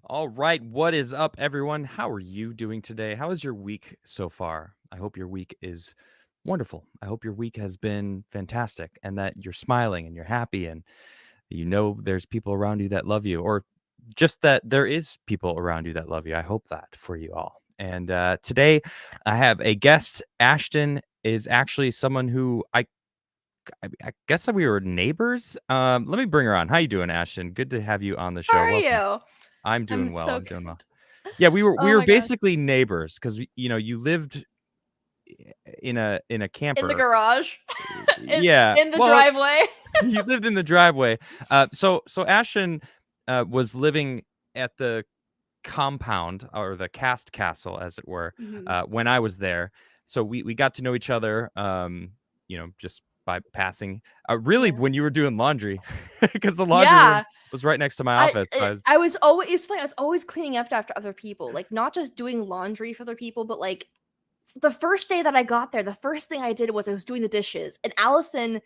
All right, what is up, everyone? How are you doing today? How is your week so far? I hope your week is wonderful. I hope your week has been fantastic and that you're smiling and you're happy and you know there's people around you that love you, or just that there is people around you that love you. I hope that for you all. And today I have a guest. Ashton is actually someone who I guess that we were neighbors. Let me bring her on. How you doing, Ashton? Good to have you on the How show. are Welcome. you? I'm I'm doing well. so I'm good. doing well. Yeah, we were Oh we were my gosh. basically neighbors because you lived in a In the camper. garage. in, Yeah. in the Well, driveway. you lived in the driveway. So Ashton was living at the compound or the cast castle, as it were, Mhm. when I was there. So we got to know each other, just by passing. Really, Yeah. when you were doing laundry, because the laundry room Yeah. was right next to my I office. So I, I was, I was always it's funny, I was always cleaning up after other people. Like not just doing laundry for other people, but like the first day that I got there, the first thing I did was I was doing the dishes. And Allison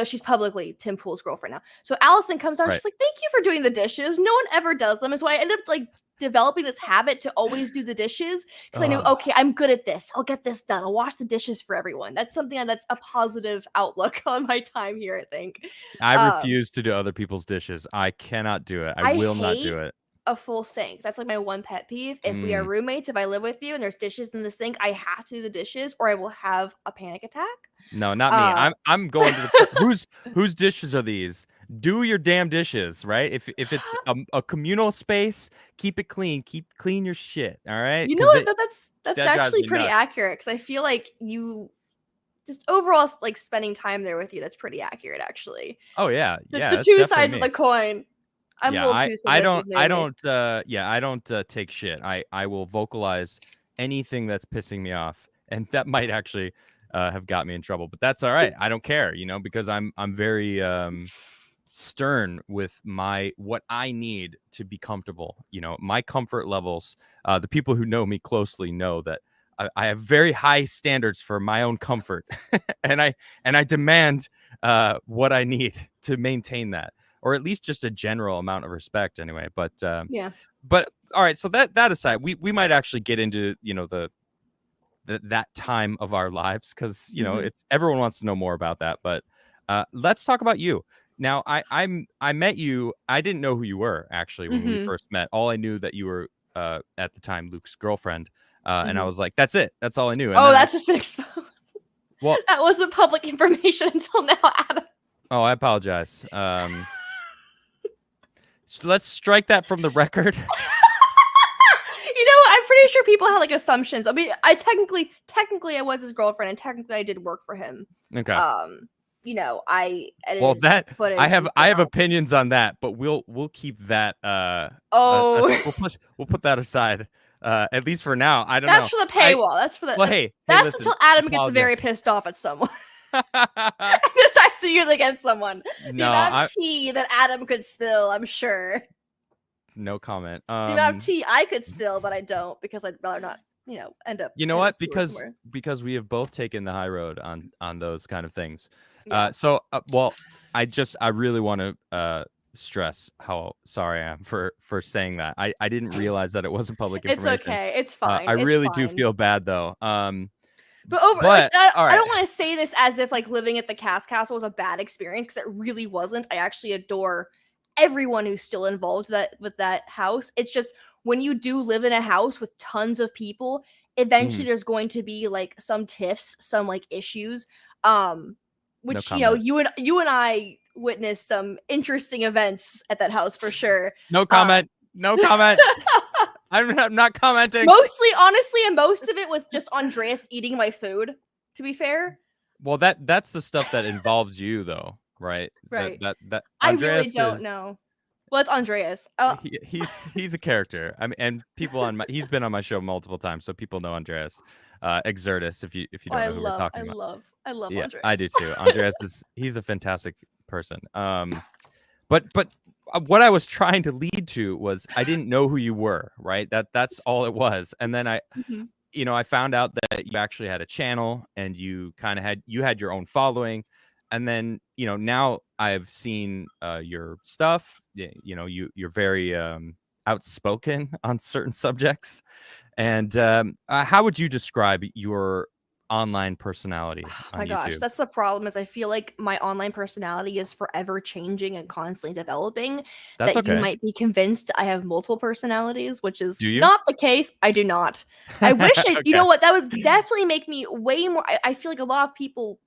she's publicly Tim Pool's girlfriend now. So Allison comes down, right. she's like, "Thank you for doing the dishes. No one ever does them." And so I ended up like developing this habit to always do the dishes because I knew, Ugh. okay, I'm good at this. I'll get this done. I'll wash the dishes for everyone. That's something that's a positive outlook on my time here, I think. I Um, refuse to do other people's dishes. I cannot do it. I I will not hate do it. a full sink. That's like my one pet peeve. If we are Mm. roommates, if I live with you and there's dishes in the sink, I have to do the dishes or I will have a panic attack. No, not me. Uh I'm going to the whose dishes are these? Do your damn dishes, right? If it's a communal space, keep it clean. Keep clean your shit, all right? You know Because what? it That's that drives actually me pretty nuts. accurate because I feel like you just overall like spending time there with you. That's pretty accurate, actually. Oh yeah, The yeah, that's two definitely sides of me. the coin. I'm a Yeah, little too submissive, maybe. I don't take shit. I will vocalize anything that's pissing me off, and that might actually have got me in trouble, but that's all right. I don't care, because I'm very stern with my what I need to be comfortable. My comfort levels. The people who know me closely know that I have very high standards for my own comfort, and I demand what I need to maintain that, or at least just a general amount of respect, anyway. Yeah. But all right. So that aside, we might actually get into that time of our lives because Mhm. it's everyone wants to know more about that. But let's talk about you. Now, I met you. I didn't know who you were actually when we Mhm. first met. All I knew that you were at the time Luke's girlfriend, and I Mhm. was like, that's it. That's all I knew. And Oh, then that's just been exposed. well, That wasn't public information until now, Adam. oh, I apologize. So let's strike that from the record. I'm pretty sure people had like assumptions. I mean, I technically I was his girlfriend, and technically I did work for him. Okay. I Well, edited that I footage have and I have whatnot. opinions on that, but we'll keep that Oh, we'll put that aside at least for now. I don't that's know. for the I paywall. That's for the. Well, hey, That's listen. until Adam gets very Apologize. pissed off at someone and decides to use against someone. The No, amount of I tea that Adam could spill, I'm sure. no comment. The amount of tea I could spill, but I don't because I'd rather not, end up You know in a what? sewer Because somewhere. because we have both taken the high road on those kind of things. Yeah. Well, I really want to stress how sorry I am for saying that. I didn't realize that it wasn't public It's information. okay. It's I fine. It's really do fine. feel bad though. But over like But all I right. don't want to say this as if like living at the Cast Castle was a bad experience because it really wasn't. I actually adore everyone who's still involved with that house. It's just when you do live in a house with tons of people, Mhm. eventually there's going to be like some tiffs, some like issues. No Which comment. you and I witnessed some interesting events at that house for sure. No Um comment. No comment. I'm not commenting. Mostly, honestly, and most of it was just Andreas eating my food, to be fair. Well, that's the stuff that involves you though, right? That Right. that I really Andreas don't is know. Well, it's Andreas. he's a character. I mean, and people on my he's been on my show multiple times, so people know Andreas Exertus if you Oh, don't know who we're talking about. I love Yeah, I do Andreas. too. Andreas he's a fantastic person. But what I was trying to lead to was I didn't know who you were, right? That's all it was. And then Mhm. I found out that you actually had a channel and you kind of had your own following. And then, now I've seen your stuff. You're very outspoken on certain subjects. And how would you describe your online personality Oh on my gosh, YouTube? that's the problem is I feel like my online personality is forever changing and constantly developing, That's that you okay. might be convinced I have multiple personalities, which is Do you? not the case. I do not. I wish I you Okay. know what? That would definitely make me way more I feel like a lot of people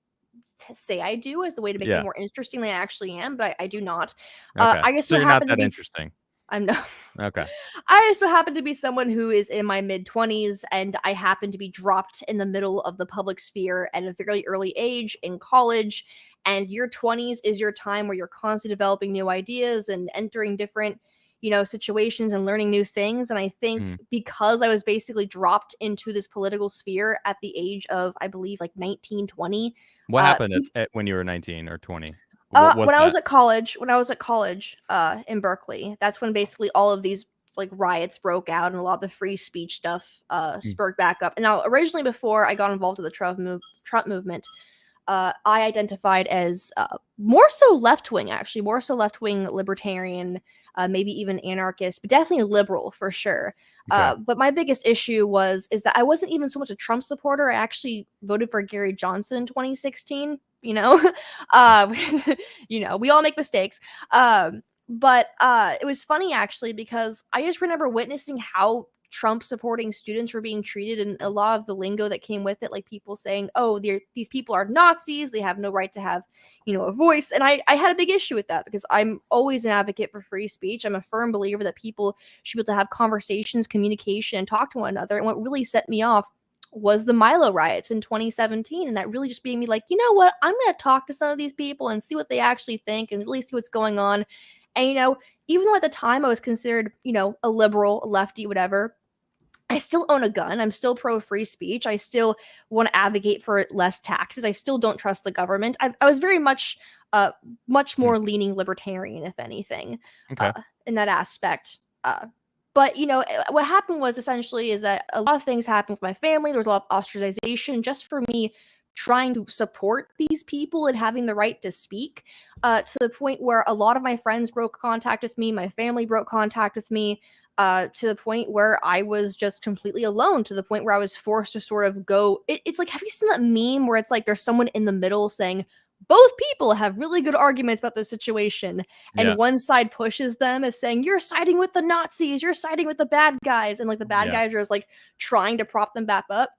say I do as a way to make me Yeah. more interesting than I actually am, but I do not. Okay. I just So so you're not happen to that be interesting. I'm no Okay. I also happen to be someone who is in my mid 20s, and I happen to be dropped in the middle of the public sphere at a very early age in college. And your 20s is your time where you're constantly developing new ideas and entering different, situations and learning new things. And I think Hmm. because I was basically dropped into this political sphere at the age of, I believe, like 19, 20, What happened at when you were 19 or 20? What was when I was that? at college, in Berkeley, that's when basically all of these like riots broke out and a lot of the free speech stuff Mm. spurred back up. And now, originally, before I got involved with the Trump movement, I identified as more so left wing, actually, more so left wing libertarian, maybe even anarchist, but definitely liberal for sure. Okay. But my biggest issue is that I wasn't even so much a Trump supporter. I actually voted for Gary Johnson in 2016. Uh, we all make mistakes. But it was funny actually because I just remember witnessing how Trump supporting students were being treated, and a lot of the lingo that came with it, like people saying, "Oh, these people are Nazis. They have no right to have, a voice." And I had a big issue with that because I'm always an advocate for free speech. I'm a firm believer that people should be able to have conversations, communication, and talk to one another. And what really set me off was the Milo riots in 2017, and that really just made me like, you know what? I'm going to talk to some of these people and see what they actually think and really see what's going on. And even though at the time I was considered, a liberal, a lefty, whatever, I still own a gun. I'm still pro free speech. I still want to advocate for less taxes. I still don't trust the government. I was very much Hmm. more leaning libertarian, if anything, Okay. uh, in that aspect. But what happened was essentially is that a lot of things happened with my family. There was a lot of ostracization just for me trying to support these people and having the right to speak, to the point where a lot of my friends broke contact with me. My family broke contact with me, to the point where I was just completely alone, to the point where I was forced to sort of go. It's like, have you seen that meme where it's like there's someone in the middle saying, both people have really good arguments about this situation, Yeah. and one side pushes them as saying, you're siding with the Nazis, you're siding with the bad guys, and like the bad Yeah. guys are just like trying to prop them back up.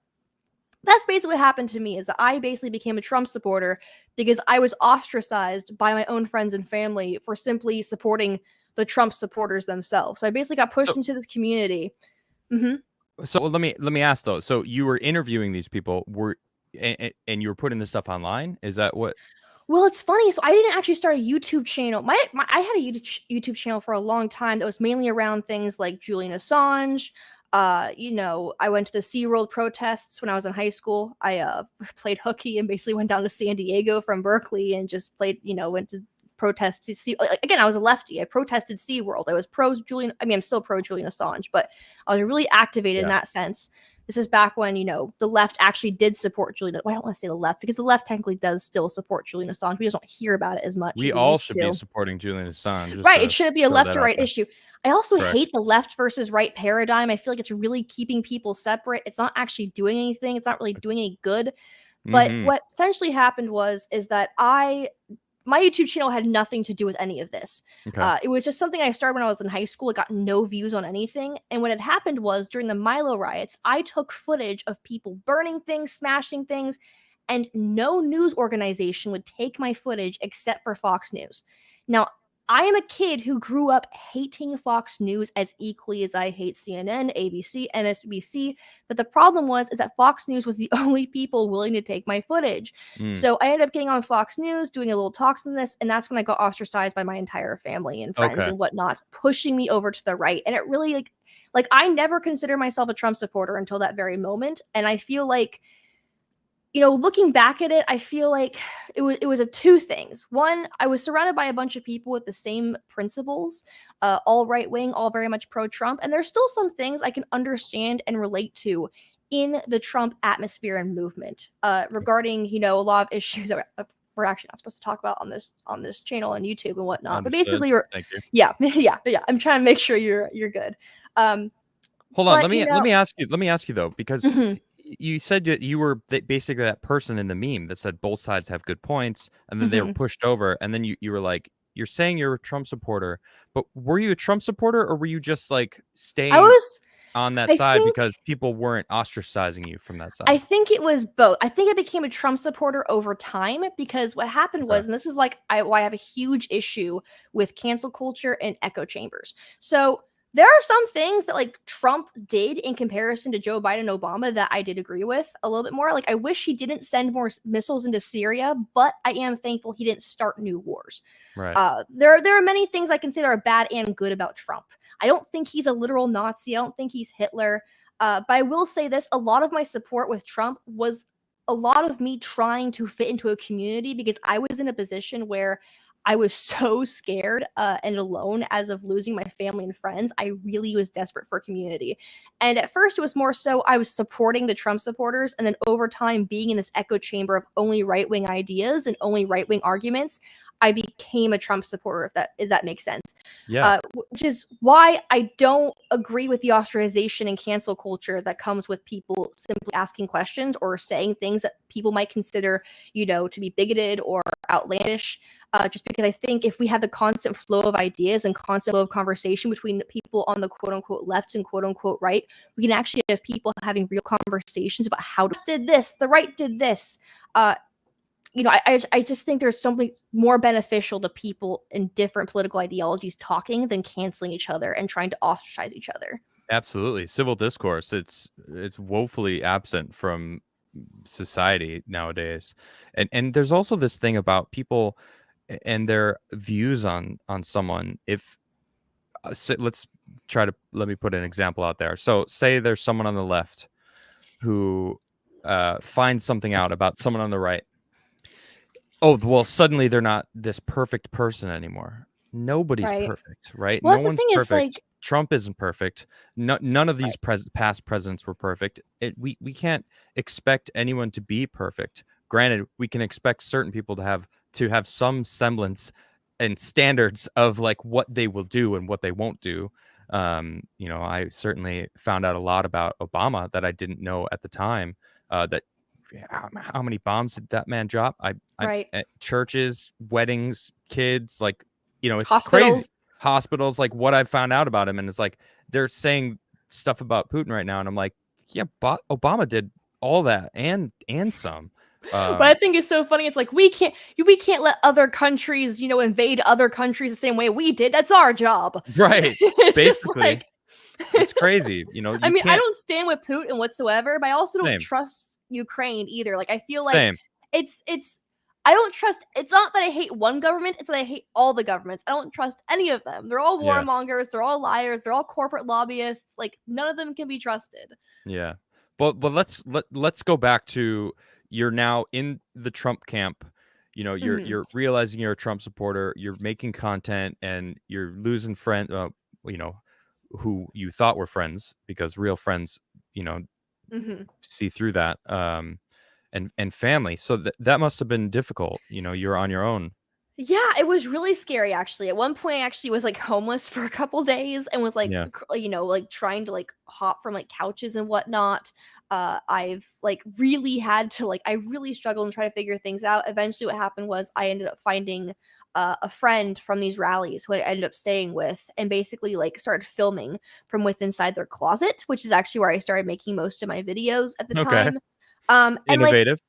That's basically what happened to me, is that I basically became a Trump supporter because I was ostracized by my own friends and family for simply supporting the Trump supporters themselves. So I basically got pushed So into this community. Hmm. let me ask though. So you were interviewing these people, and you were putting this stuff online? Is that what? Well, it's funny. So I didn't actually start a YouTube channel. I had a YouTube channel for a long time that was mainly around things like Julian Assange. I went to the SeaWorld protests when I was in high school. I played hooky and basically went down to San Diego from Berkeley and just played, went to protest to see. Again, I was a lefty. I protested SeaWorld. I was pro Julian. I mean, I'm still pro Julian Assange, but I was really activated in Yeah. that sense. This is back when, the left actually did support Julian. Well, I don't want to say the left because the left technically does still support Julian Assange. We just don't hear about it as much We as we all used should be to. supporting Julian Assange, just Right. It to shouldn't be a throw left that or out right there. issue. I also Correct. hate the left versus right paradigm. I feel like it's really keeping people separate. It's not actually doing anything. It's not really doing any good. But Mhm. what essentially happened is that my YouTube channel had nothing to do with any of this. Okay. It was just something I started when I was in high school. It got no views on anything. And what had happened was during the Milo riots, I took footage of people burning things, smashing things, and no news organization would take my footage except for Fox News. Now, I am a kid who grew up hating Fox News as equally as I hate CNN, ABC, MSNBC. But the problem is that Fox News was the only people willing to take my footage. Mm. So I ended up getting on Fox News, doing a little talks on this, and that's when I got ostracized by my entire family and friends Okay. and whatnot, pushing me over to the right. And it really like I never considered myself a Trump supporter until that very moment. And I feel like, looking back at it, I feel like it was of two things. One, I was surrounded by a bunch of people with the same principles, all right wing, all very much pro Trump, and there's still some things I can understand and relate to in the Trump atmosphere and movement, regarding a lot of issues we're actually not supposed to talk about on this channel on YouTube and whatnot. But Understood. basically, Thank you. yeah, yeah. I'm trying to make sure you're good. Hold on. But Let me ask you though, because mhm, you said that you were basically that person in the meme that said both sides have good points, and then they were mhm. pushed over, and then you were like, you're saying you're a Trump supporter, but were you a Trump supporter, or were you just like I staying was, on that I side think because people weren't ostracizing you from that I side? think it was both. I think I became a Trump supporter over time because what happened Okay. was, and this is like why I have a huge issue with cancel culture and echo chambers. So there are some things that like Trump did in comparison to Joe Biden and Obama that I did agree with a little bit more. Like I wish he didn't send more missiles into Syria, but I am thankful he didn't start new wars. Right. There are many things I can say that are bad and good about Trump. I don't think he's a literal Nazi. I don't think he's Hitler. But I will say this: a lot of my support with Trump was a lot of me trying to fit into a community because I was in a position where I was so scared and alone as of losing my family and friends. I really was desperate for community. And at first, it was more so I was supporting the Trump supporters. And then over time, being in this echo chamber of only right wing ideas and only right wing arguments, I became a Trump supporter, if that makes sense. Yeah. Which is why I don't agree with the ostracization and cancel culture that comes with people simply asking questions or saying things that people might consider, to be bigoted or outlandish. Just because I think if we have the constant flow of ideas and constant flow of conversation between people on the quote unquote left and quote unquote right, we can actually have people having real conversations about how did this, the right did this. I just think there's something more beneficial to people in different political ideologies talking than canceling each other and trying to ostracize each other. Absolutely. Civil discourse, it's woefully absent from society nowadays. And there's also this thing about people and their views on someone. If let's let me put an example out there. So say there's someone on the left who finds something out about someone on the right. Oh, well, suddenly they're not this perfect person anymore. Nobody's Right. perfect, right? Well, No that's the one's thing is perfect. like, Trump isn't perfect. None of right. these past presidents were perfect. We can't expect anyone to be perfect. Granted, we can expect certain people to have some semblance and standards of like what they will do and what they won't do. I certainly found out a lot about Obama that I didn't know at the time. That how many bombs did that man drop? I Right. at churches, weddings, kids, like, it's crazy. Hospitals. Hospitals, like what I found out about him, and it's like they're saying stuff about Putin right now, and I'm like, yeah, but Obama did all that and some. What I think is so funny, it's like we can't let other countries, invade other countries the same way we did. That's our job. Right. It's just Basically, like it's crazy. I You mean, I can't. don't stand with Putin whatsoever, but I also don't Same, trust Ukraine either. Like I feel like same. it's I don't trust it's not that I hate one government, it's that I hate all the governments. I don't trust any of them. They're all Yeah, warmongers, they're all liars, they're all corporate lobbyists. Like none of them can be trusted. yeah. But let's go back to you're now in the Trump camp. Mhm. You're realizing you're a Trump supporter. You're making content, and you're losing friends. You know, who you thought were friends, because real friends, you know, Mhm. see through that. And family. So that must have been difficult. You're on your own. Yeah, it was really scary actually. At one point I actually was like homeless for a couple days and was like Yeah. like trying to like hop from like couches and whatnot. I've like really had to like I really struggled and try to figure things out. Eventually what happened was I ended up finding a friend from these rallies who I ended up staying with and basically like started filming from within inside their closet, which is actually where I started making most of my videos at the Okay. time. And like Innovative.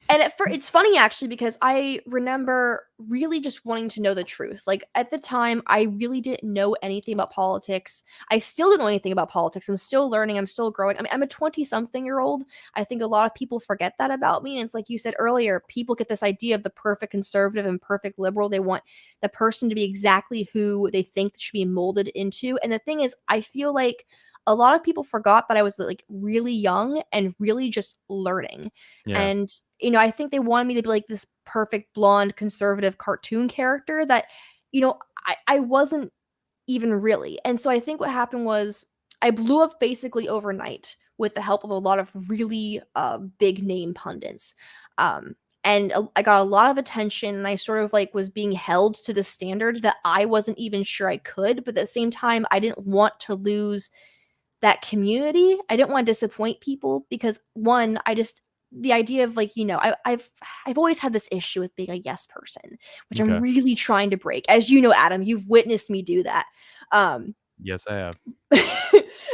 and at first, it's funny actually because I remember really just wanting to know the truth. Like at the time, I really didn't know anything about politics. I still don't know anything about politics. I'm still learning. I'm still growing. I mean, I'm a 20-something-year-old. I think a lot of people forget that about me. And it's like you said earlier, people get this idea of the perfect conservative and perfect liberal. They want the person to be exactly who they think should be molded into. And the thing is, I feel like a lot of people forgot that I was like really young and really just learning. Yeah. And I think they wanted me to be like this perfect blonde conservative cartoon character that, I wasn't even really. And so I think what happened was I blew up basically overnight with the help of a lot of really big name pundits. and I got a lot of attention, and I sort of like was being held to the standard that I wasn't even sure I could, but at the same time I didn't want to lose that community. I didn't want to disappoint people because one, I just the idea of like, I've always had this issue with being a yes person, which I'm Okay. really trying to break. As you know, Adam, you've witnessed me do that. Yes, I have.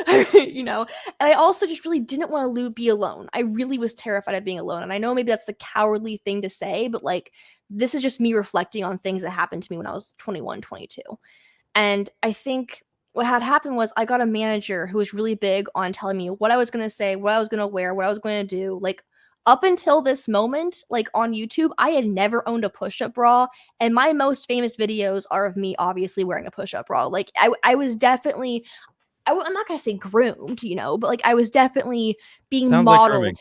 And I also just really didn't want to be alone. I really was terrified of being alone. And I know maybe that's the cowardly thing to say, but like this is just me reflecting on things that happened to me when I was 21, 22. And I think what had happened was I got a manager who was really big on telling me what I was going to say, what I was going to wear, what I was going to do. Like up until this moment, like on YouTube, I had never owned a push-up bra, and my most famous videos are of me obviously wearing a push-up bra. Like I was definitely I'm not gonna say groomed, but like I was definitely being Sounds like grooming. modeled.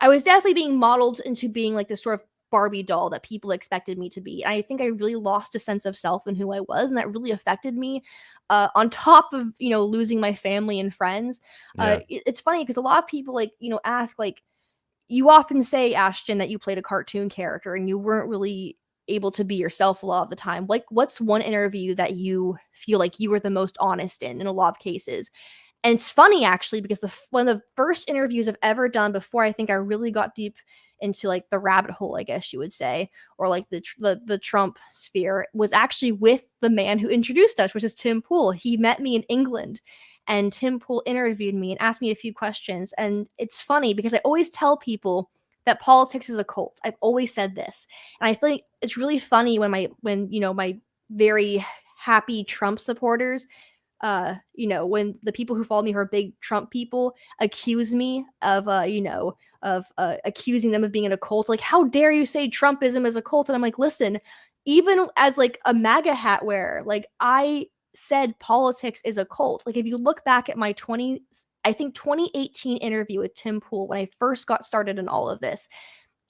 I was definitely being modeled into being like this sort of Barbie doll that people expected me to be. And I think I really lost a sense of self and who I was, and that really affected me. On top of losing my family and friends, Yeah. it's funny because a lot of people like ask like you often say, Ashton, that you played a cartoon character and you weren't really able to be yourself a lot of the time. Like, what's one interview that you feel like you were the most honest in a lot of cases? And it's funny actually because one of the first interviews I've ever done before I think I really got deep into like the rabbit hole, I guess you would say, or like the Trump sphere was actually with the man who introduced us, which is Tim Pool. He met me in England, and Tim Pool interviewed me and asked me a few questions. And it's funny because I always tell people that politics is a cult. I've always said this, and I feel like it's really funny when my very happy Trump supporters when the people who follow me who are big Trump people accuse me of, accusing them of being in a cult. Like, how dare you say Trumpism is a cult? And I'm like, listen, even as like a MAGA hat wearer, like I said politics is a cult. Like, if you look back at my 2018 interview with Tim Pool when I first got started in all of this,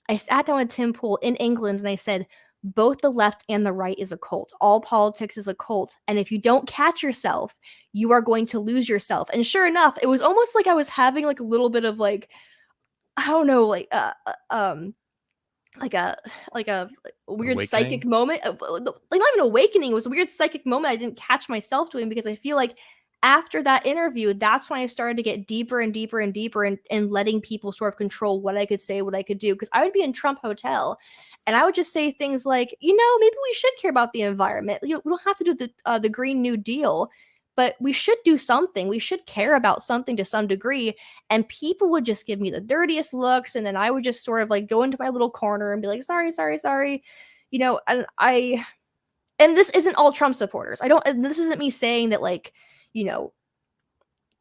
I sat down with Tim Pool in England and I said, both the left and the right is a cult. All politics is a cult. And if you don't catch yourself, you are going to lose yourself. And sure enough, it was almost like I was having like a little bit of like, I don't know, like a like a weird Awakening. psychic moment, like not even awakening. It was a weird psychic moment I didn't catch myself doing because I feel like after that interview, that's when I started to get deeper and deeper and deeper and letting people sort of control what I could say, what I could do. Because I would be in Trump Hotel and I would just say things like, maybe we should care about the environment. We don't have to do the Green New Deal, but we should do something. We should care about something to some degree. And people would just give me the dirtiest looks, and then I would just sort of like go into my little corner and be like, sorry, sorry, sorry. And this isn't all Trump supporters. This isn't me saying that like, you know,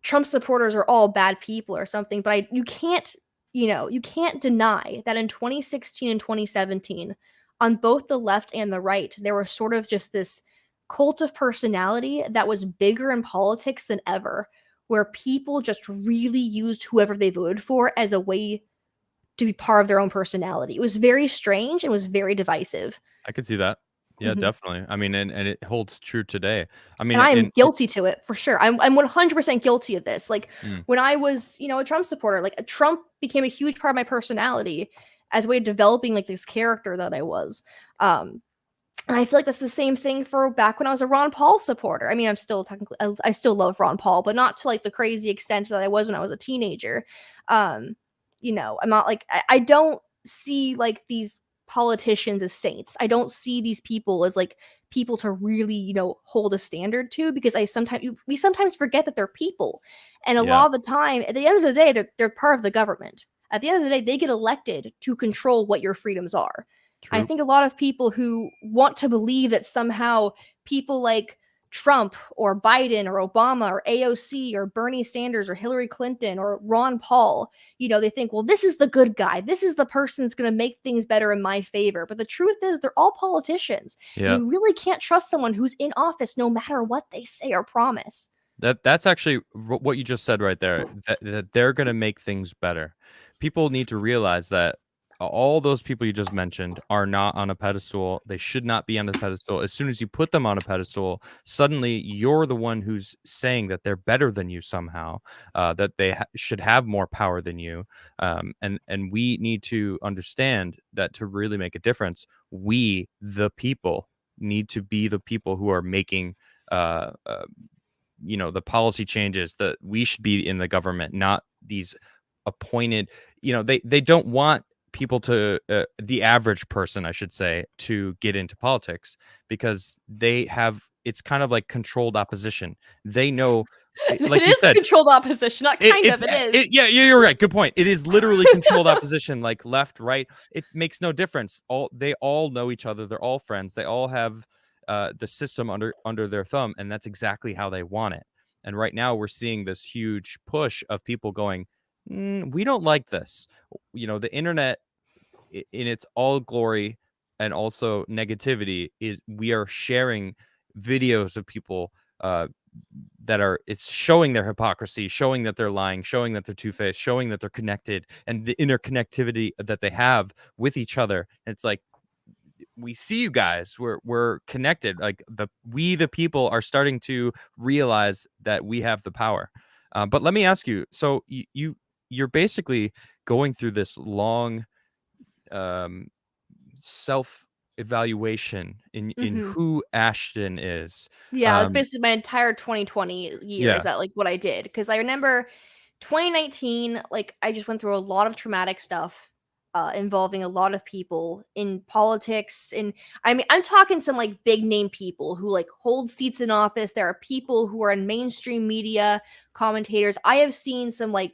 Trump supporters are all bad people or something, but you can't deny that in 2016 and 2017, on both the left and the right, there was sort of just this cult of personality that was bigger in politics than ever, where people just really used whoever they voted for as a way to be part of their own personality. It was very strange and was very divisive. I could see that. Yeah, Mhm. definitely. I mean, and it holds true today. I mean, And I am guilty to it for sure. I'm 100% guilty of this. Like mm, when I was, a Trump supporter, like Trump became a huge part of my personality as a way of developing like this character that I was. And I feel like that's the same thing for back when I was a Ron Paul supporter. I mean, I'm still technically, I still love Ron Paul, but not to like the crazy extent that I was when I was a teenager. I'm not like, I don't see like these politicians as saints. I don't see these people as like people to really, hold a standard to, because we sometimes forget that they're people. And a yeah, lot of the time, at the end of the day, they're part of the government. At the end of the day, they get elected to control what your freedoms are. I true. think a lot of people who want to believe that somehow people like Trump or Biden or Obama or AOC or Bernie Sanders or Hillary Clinton or Ron Paul, they think, well, this is the good guy. This is the person that's going to make things better in my favor. But the truth is, they're all politicians. And Yeah, you really can't trust someone who's in office no matter what they say or promise. that's actually what you just said right there. That they're gonna make things better. People need to realize that all those people you just mentioned are not on a pedestal. They should not be on a pedestal. As soon as you put them on a pedestal, suddenly you're the one who's saying that they're better than you somehow, that they should have more power than you. And we need to understand that to really make a difference, we, the people, need to be the people who are making the policy changes. That we should be in the government, not these appointed. They don't want people to the average person, I should say, to get into politics, because it's kind of like controlled opposition. They know, It like you is said, controlled opposition, not kind of. It is. yeah, you're right. Good point. It is literally controlled opposition, like left, right. It makes no difference. They all know each other. They're all friends. They all have the system under their thumb, and that's exactly how they want it. And right now, we're seeing this huge push of people going, we don't like this. The internet, in its all glory and also negativity, is we are sharing videos of people it's showing their hypocrisy, showing that they're lying, showing that they're two-faced, showing that they're connected, and the interconnectivity that they have with each other. And it's like, we see you guys, we're connected. Like we the people are starting to realize that we have the power. But let me ask you, so you're basically going through this long self evaluation in who Ashton is. Yeah, like basically my entire 2020 year is Yeah. that like what I did, because I remember 2019, like I just went through a lot of traumatic stuff involving a lot of people in politics. And I mean, I'm talking some like big name people who like hold seats in office. There are people who are in mainstream media, commentators. I have seen some like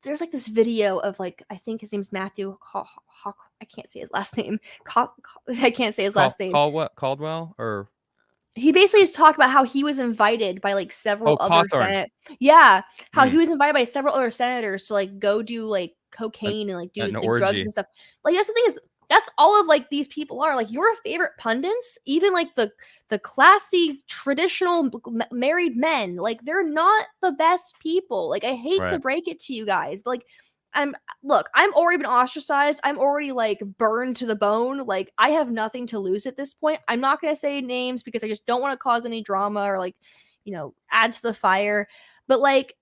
there's like this video of like, I think his name's Matthew I can't say his last name. I can't say his last name. Caldwell, or he basically just talked about how he was invited by like several other Cawthorn. how he was invited by several other senators to like go do like cocaine and like do the drugs and stuff. Like that's the thing, is that's all of like these people are like your favorite pundits, even like the classy traditional married men, like they're not the best people. Like I hate to break it to you guys, but like I'm already been ostracized. I'm already like burned to the bone. Like I have nothing to lose at this point. I'm not going to say names because I just don't want to cause any drama or like, add to the fire. But like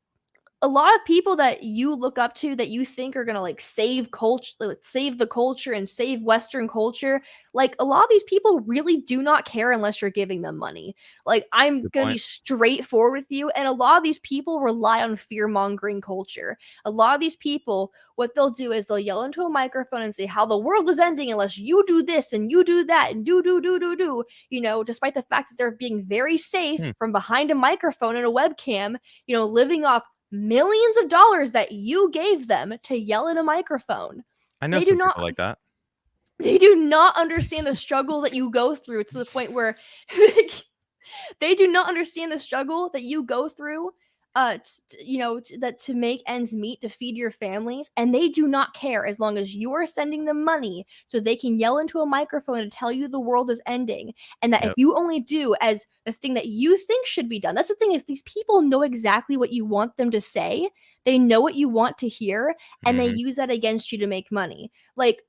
a lot of people that you look up to that you think are going to like save culture, like, save the culture and save Western culture. Like a lot of these people really do not care unless you're giving them money. Like I'm going to be straightforward with you. And a lot of these people rely on fear mongering culture. A lot of these people, what they'll do is they'll yell into a microphone and say how the world is ending unless you do this and you do that and do, despite the fact that they're being very safe from behind a microphone and a webcam, living off millions of dollars that you gave them to yell in a microphone. I know some people like that. They do not understand the struggle that you go through, to the point where they do not understand the struggle that you go through to make ends meet, to feed your families, and they do not care as long as you are sending them money so they can yell into a microphone to tell you the world is ending, and that if you only do as the thing that you think should be done. That's the thing, is these people know exactly what you want them to say. They know what you want to hear, and they use that against you to make money. Like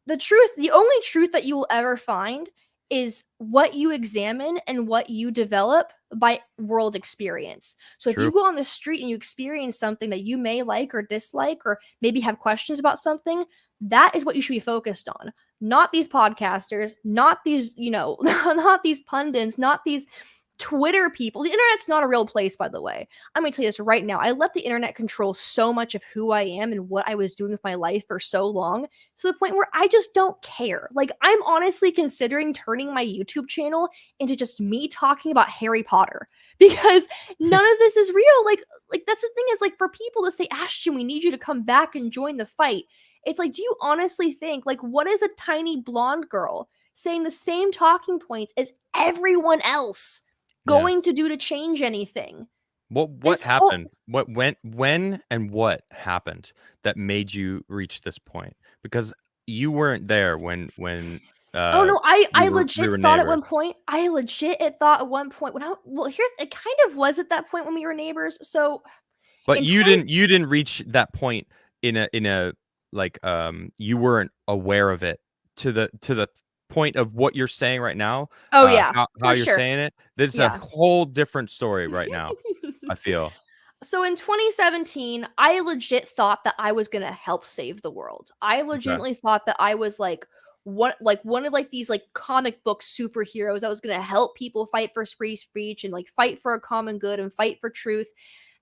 the only truth that you will ever find is what you examine and what you develop by world experience. So if you go on the street and you experience something that you may like or dislike, or maybe have questions about something, that is what you should be focused on. Not these podcasters, not these, not these pundits, not these Twitter people. The internet's not a real place, by the way. I'm going to tell you this right now. I let the internet control so much of who I am and what I was doing with my life for so long, to the point where I just don't care. Like, I'm honestly considering turning my YouTube channel into just me talking about Harry Potter, because none of this is real. Like that's the thing, is like, for people to say, Ashton, we need you to come back and join the fight. It's like, do you honestly think, like, what is a tiny blonde girl saying the same talking points as everyone else going to do to change anything? What happened? When and what happened that made you reach this point? Because you weren't there when oh no, I legit thought at one point. It kind of was at that point when we were neighbors. So, but you didn't reach that point in a you weren't aware of it to the point of what you're saying right now, Oh yeah, how for you're sure. saying it. This is a Yeah. whole different story right now, I feel. So in 2017, I legit thought that I was gonna help save the world. I Okay. legitimately thought that I was one of like these like comic book superheroes that was gonna help people fight for free speech and like fight for a common good and fight for truth.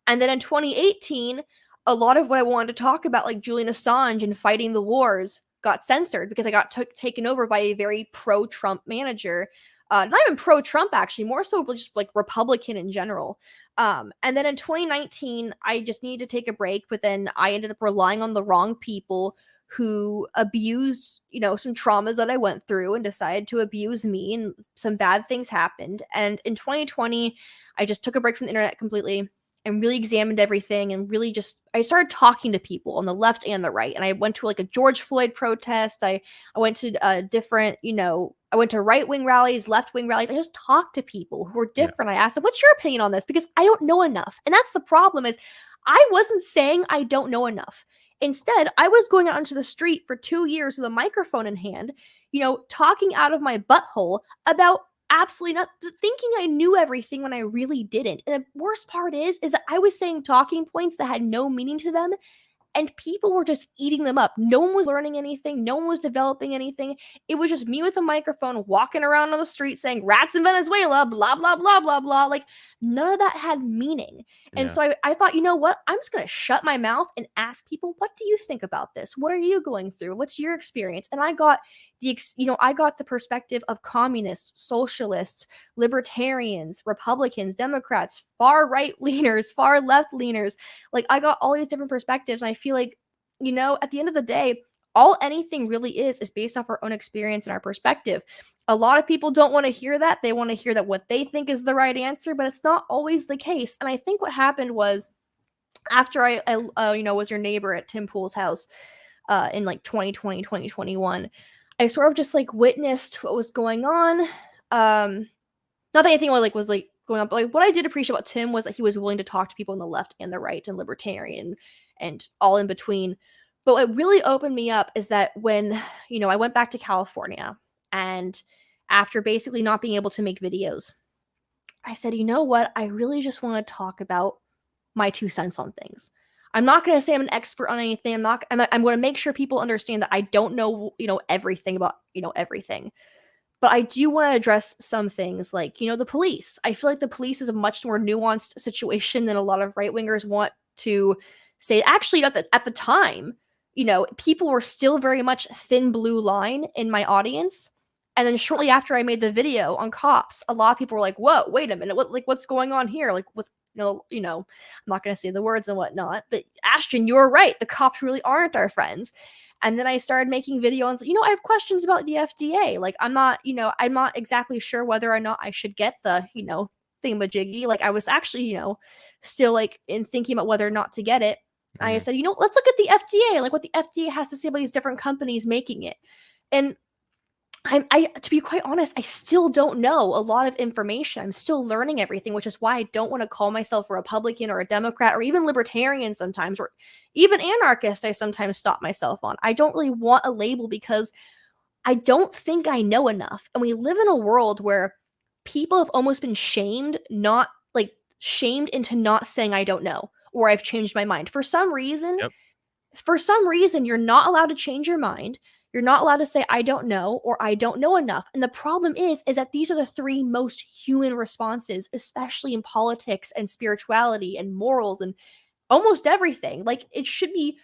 And then in 2018, a lot of what I wanted to talk about, like Julian Assange and fighting the wars, got censored because I got taken over by a very pro-Trump manager. Not even pro-Trump, actually, more so just like Republican in general. And then in 2019, I just needed to take a break, but then I ended up relying on the wrong people who abused, some traumas that I went through and decided to abuse me, and some bad things happened. And in 2020, I just took a break from the internet completely and really examined everything, and really just I started talking to people on the left and the right. And I went to like a George Floyd protest. I went to different, I went to right-wing rallies, left-wing rallies. I just talked to people who were Yeah. different. I asked them, "What's your opinion on this?" Because I don't know enough. And that's the problem, is I wasn't saying I don't know enough. Instead, I was going out into the street for 2 years with a microphone in hand, talking out of my butthole about absolutely not thinking I knew everything when I really didn't. And the worst part is that I was saying talking points that had no meaning to them, and people were just eating them up. No one was learning anything. No one was developing anything. It was just me with a microphone walking around on the street saying rats in Venezuela, blah, blah, blah, blah, blah. Like, none of that had meaning. And Yeah. so I thought, you know what? I'm just going to shut my mouth and ask people, what do you think about this? What are you going through? What's your experience? And I got I got the perspective of communists, socialists, libertarians, Republicans, Democrats, far right leaners, far left leaners. Like, I got all these different perspectives. And I feel like, at the end of the day, all anything really is based off our own experience and our perspective. A lot of people don't want to hear that. They want to hear that what they think is the right answer, but it's not always the case. And I think what happened was, after I was your neighbor at Tim Pool's house in like 2020, 2021, I sort of just like witnessed what was going on. Not that anything was like going on, but like what I did appreciate about Tim was that he was willing to talk to people on the left and the right and libertarian and all in between. But what really opened me up is that when, I went back to California, and after basically not being able to make videos, I said, you know what? I really just want to talk about my 2 cents on things. I'm not going to say I'm an expert on anything. I'm going to make sure people understand that I don't know, everything about, everything. But I do want to address some things like, the police. I feel like the police is a much more nuanced situation than a lot of right wingers want to say. Actually, at the time, people were still very much thin blue line in my audience. And then shortly after I made the video on cops, a lot of people were like, "Whoa, wait a minute! What's going on here? Like, with I'm not going to say the words and whatnot, but Ashton, you were right. The cops really aren't our friends." And then I started making videos. I have questions about the FDA. Like, I'm not exactly sure whether or not I should get the, thingamajiggy. Like, I was actually, still like in thinking about whether or not to get it. I Mhm. said, let's look at the FDA, like what the FDA has to say about these different companies making it. And to be quite honest, I still don't know a lot of information. I'm still learning everything, which is why I don't want to call myself a Republican or a Democrat or even libertarian sometimes, or even anarchist. I sometimes stop myself on. I don't really want a label because I don't think I know enough. And we live in a world where people have almost been shamed into not saying I don't know, or I've changed my mind. Yep. For some reason, you're not allowed to change your mind. You're not allowed to say I don't know or I don't know enough. And the problem is that these are the 3 most human responses, especially in politics and spirituality and morals and almost everything. Like, it should be,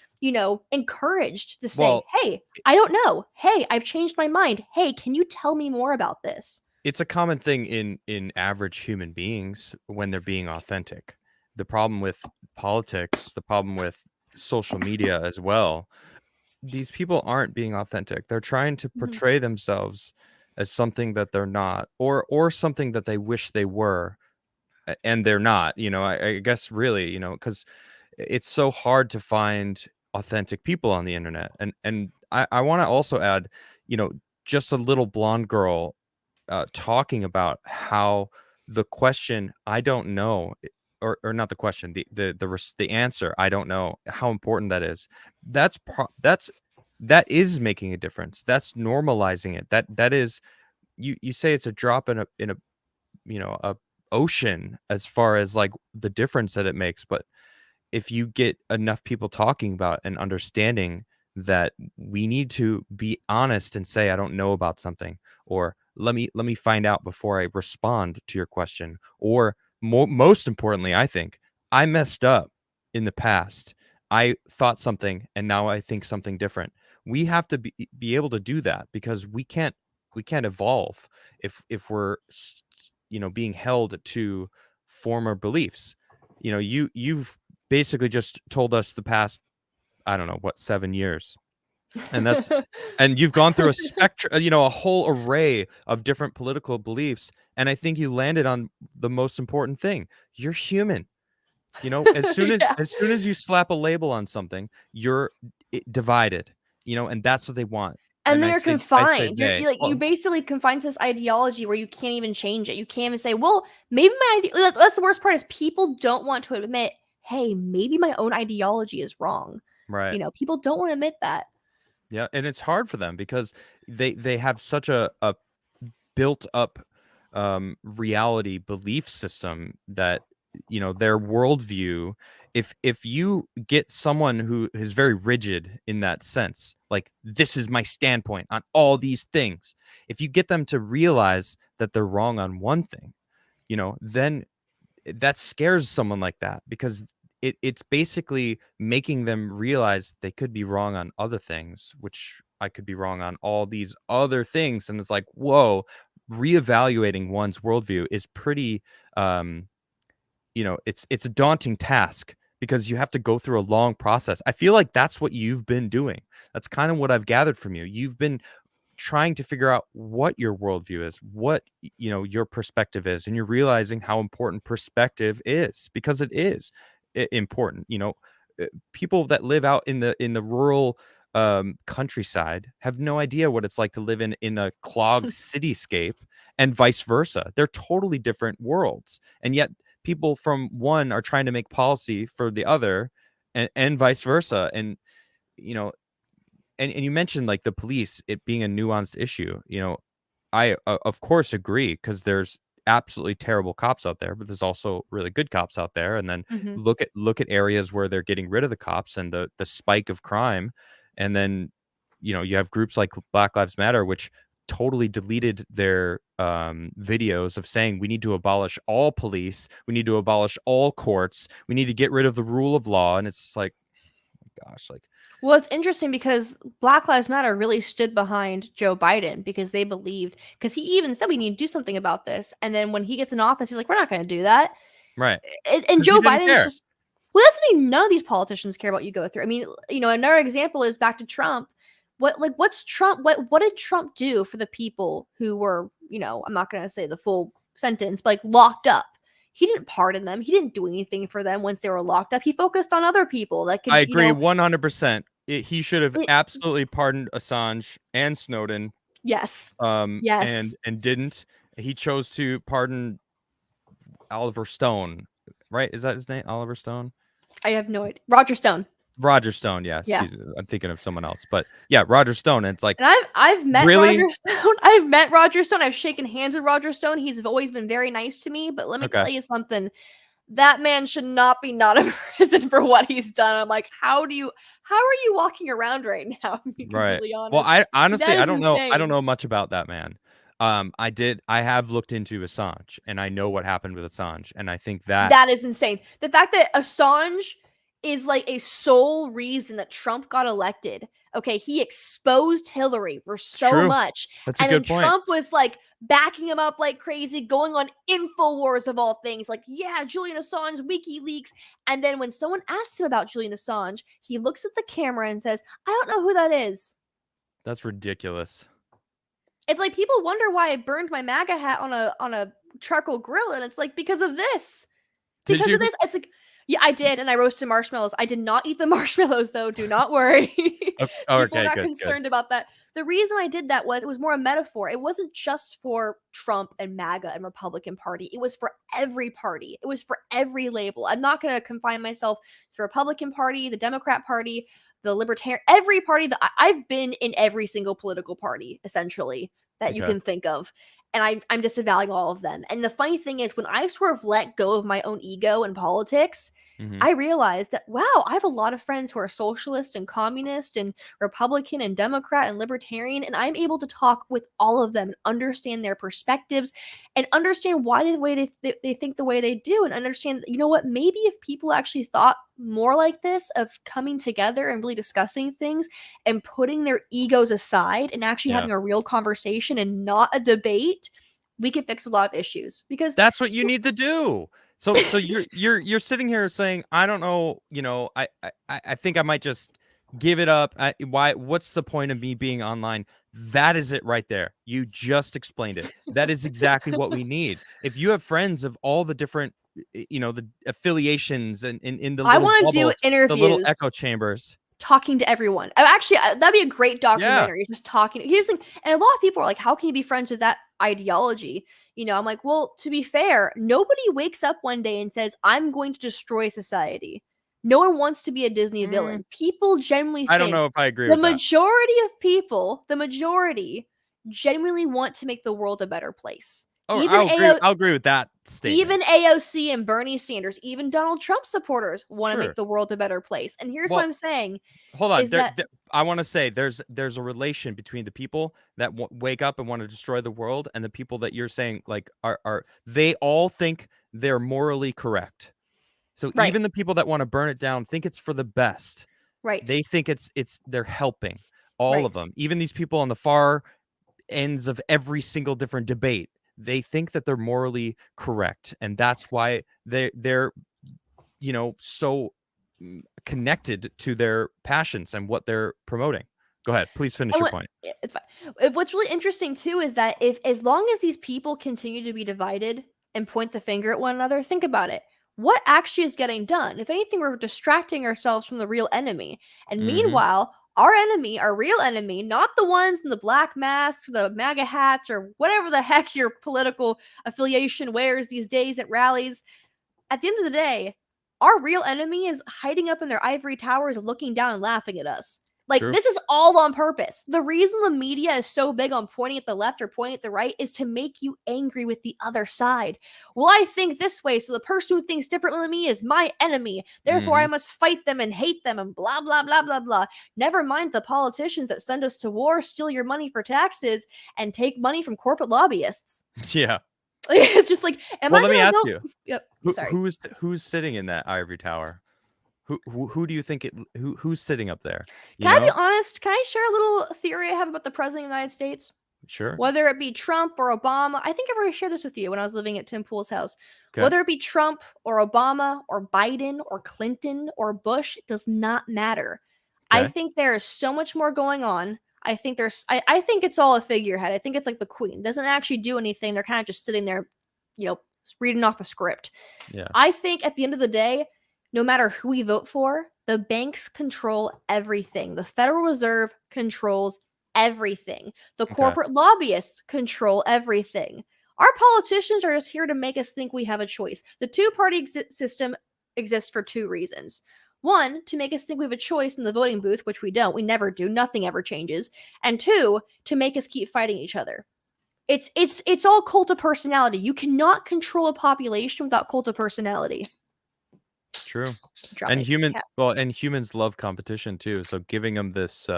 encouraged to say, Well, "Hey, I don't know. Hey, I've changed my mind. Hey, can you tell me more about this?" it's a common thing in average human beings when they're being authentic. The problem with politics, the problem with social media as well, these people aren't being authentic. They're trying to Mhm. portray themselves as something that they're not, or something that they wish they were, and they're not. I guess really, because it's so hard to find authentic people on the internet. And I want to also add, you know, just a little blonde girl talking about how the question "I don't know" or not the question, the answer, I don't know how important that is. That is making a difference. That's normalizing it. That is, you say it's a drop in a a ocean as far as like the difference that it makes, but if you get enough people talking about and understanding that we need to be honest and say I don't know about something, or let me find out before I respond to your question, or most importantly, I think I messed up in the past. I thought something and now I think something different. We have to be able to do that, because we can't evolve if we're being held to former beliefs. You've basically just told us the past, I don't know what, 7 years, and that's and you've gone through a spectrum, a whole array of different political beliefs, and I think you landed on the most important thing. You're human. Yeah. As soon as you slap a label on something, you're divided. And that's what they want. And And then I you're say confined. they. You Well, basically confined to this ideology where you can't even change it. You can't even say, "Well, maybe my that's the worst part is people don't want to admit, "Hey, maybe my own ideology is wrong." right. People don't want to admit that. Yeah, and it's hard for them because they have such a built up reality belief system that their worldview, if you get someone who is very rigid in that sense, like, this is my standpoint on all these things, if you get them to realize that they're wrong on one thing, then that scares someone like that, because it's basically making them realize they could be wrong on other things, which I could be wrong on all these other things. And it's like, whoa, reevaluating one's worldview is pretty, it's a daunting task, because you have to go through a long process. I feel like that's what you've been doing. That's kind of what I've gathered from you. You've been trying to figure out what your worldview is, what your perspective is, and you're realizing how important perspective is, because it is important. People that live out in the rural countryside have no idea what it's like to live in a clogged cityscape, and vice versa. They're totally different worlds, and yet people from one are trying to make policy for the other, and vice versa. And you know and you mentioned, like, the police, it being a nuanced issue. I of course agree, because there's absolutely terrible cops out there, but there's also really good cops out there. And then Mhm. look at areas where they're getting rid of the cops and the spike of crime. And then you have groups like Black Lives Matter, which totally deleted their videos of saying we need to abolish all police, we need to abolish all courts, we need to get rid of the rule of law. And it's just like, gosh, like, Well, it's interesting because Black Lives Matter really stood behind Joe Biden because they believed, because he even said we need to do something about this. And then when he gets in office, he's like, we're not going to do that. right, And because he Joe didn't Biden's care. just, well, that's the thing. None of these politicians care about you go through. I mean, another example is back to Trump. What's Trump? What did Trump do for the people who were, I'm not going to say the full sentence, but like locked up? He didn't pardon them. He didn't do anything for them once they were locked up. He focused on other people that I could, agree 100%. He should have it, absolutely pardoned Assange and Snowden, yes, and yes. didn't. He chose to pardon Oliver Stone, right? Is that his name? Oliver Stone? I have no idea. Roger Stone. Roger Stone, yeah, Yeah. excuse me. I'm thinking of someone else. But yeah, Roger Stone. And it's like, And I've met really? Roger Stone. I've met Roger Stone. I've shaken hands with Roger Stone. He's always been very nice to me. But let me Okay. tell you something. That man should not be not in prison for what he's done. I'm like, how are you walking around right now? To be Right. completely Well, honest. I Like, that honestly, I is don't know. I don't insane. know much about that man. I have looked into Assange, and I know what happened with Assange, and I think that That is insane. The fact that Assange is like a sole reason that Trump got elected. Okay, he exposed Hillary for it's so true. much. That's a And then good point. Trump was like backing him up like crazy, going on InfoWars of all things. Like, yeah, Julian Assange, WikiLeaks. And then when someone asks him about Julian Assange, he looks at the camera and says, I don't know who that is. That's ridiculous. It's like people wonder why I burned my MAGA hat on a charcoal grill, and it's like because of this. Did Because of you? this, it's like Yeah, I did, and I roasted marshmallows. I did not eat the marshmallows, though. Do not worry. People are Okay, not good, good. concerned about that. The reason I did that was it was more a metaphor. It wasn't just for Trump and MAGA and Republican Party. It was for every party. It was for every label. I'm not going to confine myself to the Republican Party, the Democrat Party, the Libertarian, every party that I've been in every single political party, essentially, that you Okay. can think of. And I'm disavowing all of them. And the funny thing is, when I sort of let go of my own ego in politics, Hmm. I realized that, wow, I have a lot of friends who are socialist and communist and Republican and Democrat and libertarian, and I'm able to talk with all of them and understand their perspectives and understand why the way they think the way they do, and understand, you know what, maybe if people actually thought more like this, of coming together and really discussing things and putting their egos aside and actually Yeah. having a real conversation and not a debate, we could fix a lot of issues. Because That's what you need to do. So you're sitting here saying, I don't know, I think I might just give it up. What's the point of me being online? That is it right there. You just explained it. That is exactly what we need. If you have friends of all the different, the affiliations and in the I little want to do bubbles, the little interviews echo chambers. talking to everyone. Actually, that'd be a great Yeah. documentary. Just talking. Here's the thing, and a lot of people are like, "How can you be friends with that ideology?" I'm like, well, to be fair, nobody wakes up one day and says, "I'm going to destroy society." No one wants to be a Disney Mm, villain. People genuinely I don't think know if I agree the with that. majority of people, the majority, genuinely want to make the world a better place. Oh, Even I'll agree with that statement. even AOC and Bernie Sanders, even Donald Trump supporters want to make Sure. the world a better place. And here's what Well, I'm saying hold on. is that I want to say there's a relation between the people that wake up and want to destroy the world and the people that you're saying like are they all think they're morally correct. So right, even the people that want to burn it down think it's for the best. right, They think it's they're helping all of right. them. Even these people on the far ends of every single different debate, they think that they're morally correct, and that's why they're so connected to their passions and what they're promoting. Go ahead, please finish And your what point. it's fine. What's really interesting too is that if as long as these people continue to be divided and point the finger at one another, think about it. What actually is getting done? If anything, we're distracting ourselves from the real enemy. And Hmm. meanwhile, our enemy, our real enemy, not the ones in the black masks, the MAGA hats, or whatever the heck your political affiliation wears these days at rallies, at the end of the day, our real enemy is hiding up in their ivory towers, looking down and laughing at us. Like, True. this is all on purpose. The reason the media is so big on pointing at the left or pointing at the right is to make you angry with the other side. Well, I think this way, so the person who thinks differently than me is my enemy. Therefore, I Hmm. must fight them and hate them and blah, blah, blah, blah, blah. Never mind the politicians that send us to war, steal your money for taxes, and take money from corporate lobbyists. Yeah. It's just like, am Well, I let me going to ask vote? you, Yep. Sorry. who's sitting in that ivory tower? Who do you think who's sitting up there? You Can I be know? honest? Can I share a little theory I have about the president of the United States? Sure. Whether it be Trump or Obama, I think I've already shared this with you when I was living at Tim Pool's house. Okay. Whether it be Trump or Obama or Biden or Clinton or Bush, it does not matter. I Okay. think there is so much more going on. I think it's all a figurehead. I think it's like the queen. Doesn't actually do anything. They're kind of just sitting there, reading off a script. Yeah. I think at the end of the day, no matter who we vote for, the banks control everything. The Federal Reserve controls everything. The Okay. corporate lobbyists control everything. Our politicians are just here to make us think we have a choice. The two-party system exists for two reasons. One, to make us think we have a choice in the voting booth, which we don't. We never do. Nothing ever changes. And two, to make us keep fighting each other. It's all cult of personality. You cannot control a population without cult of personality. True. Drop And my cat. humans love competition too. So giving them this,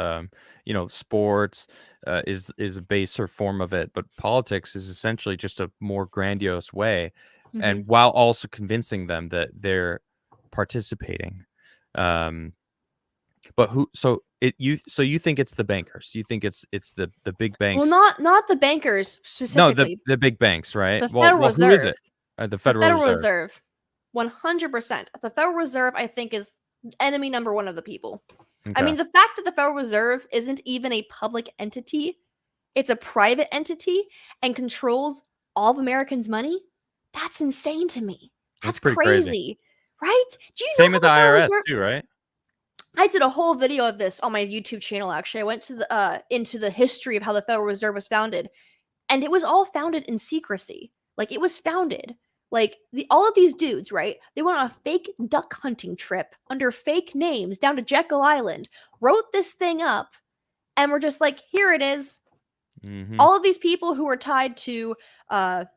sports is a baser form of it, but politics is essentially just a more grandiose way, Mhm. and while also convincing them that they're participating. Um, but who? So you think it's the bankers? You think it's the big Well, banks? not the bankers No, the specifically. the big banks, right? The Well, Federal who is Reserve. it? The The Federal Federal Reserve. Reserve. 100%. The Federal Reserve, I think, is enemy number one of the people. I Okay. mean, the fact that the Federal Reserve isn't even a public entity, it's a private entity and controls all of Americans' money, that's insane to me. That's That's pretty crazy. crazy. Right? Do you know Same how with the the Federal IRS Reserve? too, right? I did a whole video of this on my YouTube channel. Actually, I went to the into the history of how the Federal Reserve was founded, and it was all founded in secrecy. Like it was founded. Like all of these dudes, right? They went on a fake duck hunting trip under fake names down to Jekyll Island, wrote this thing up, and were just like, here it is. Mm-hmm. All of these people who were tied to let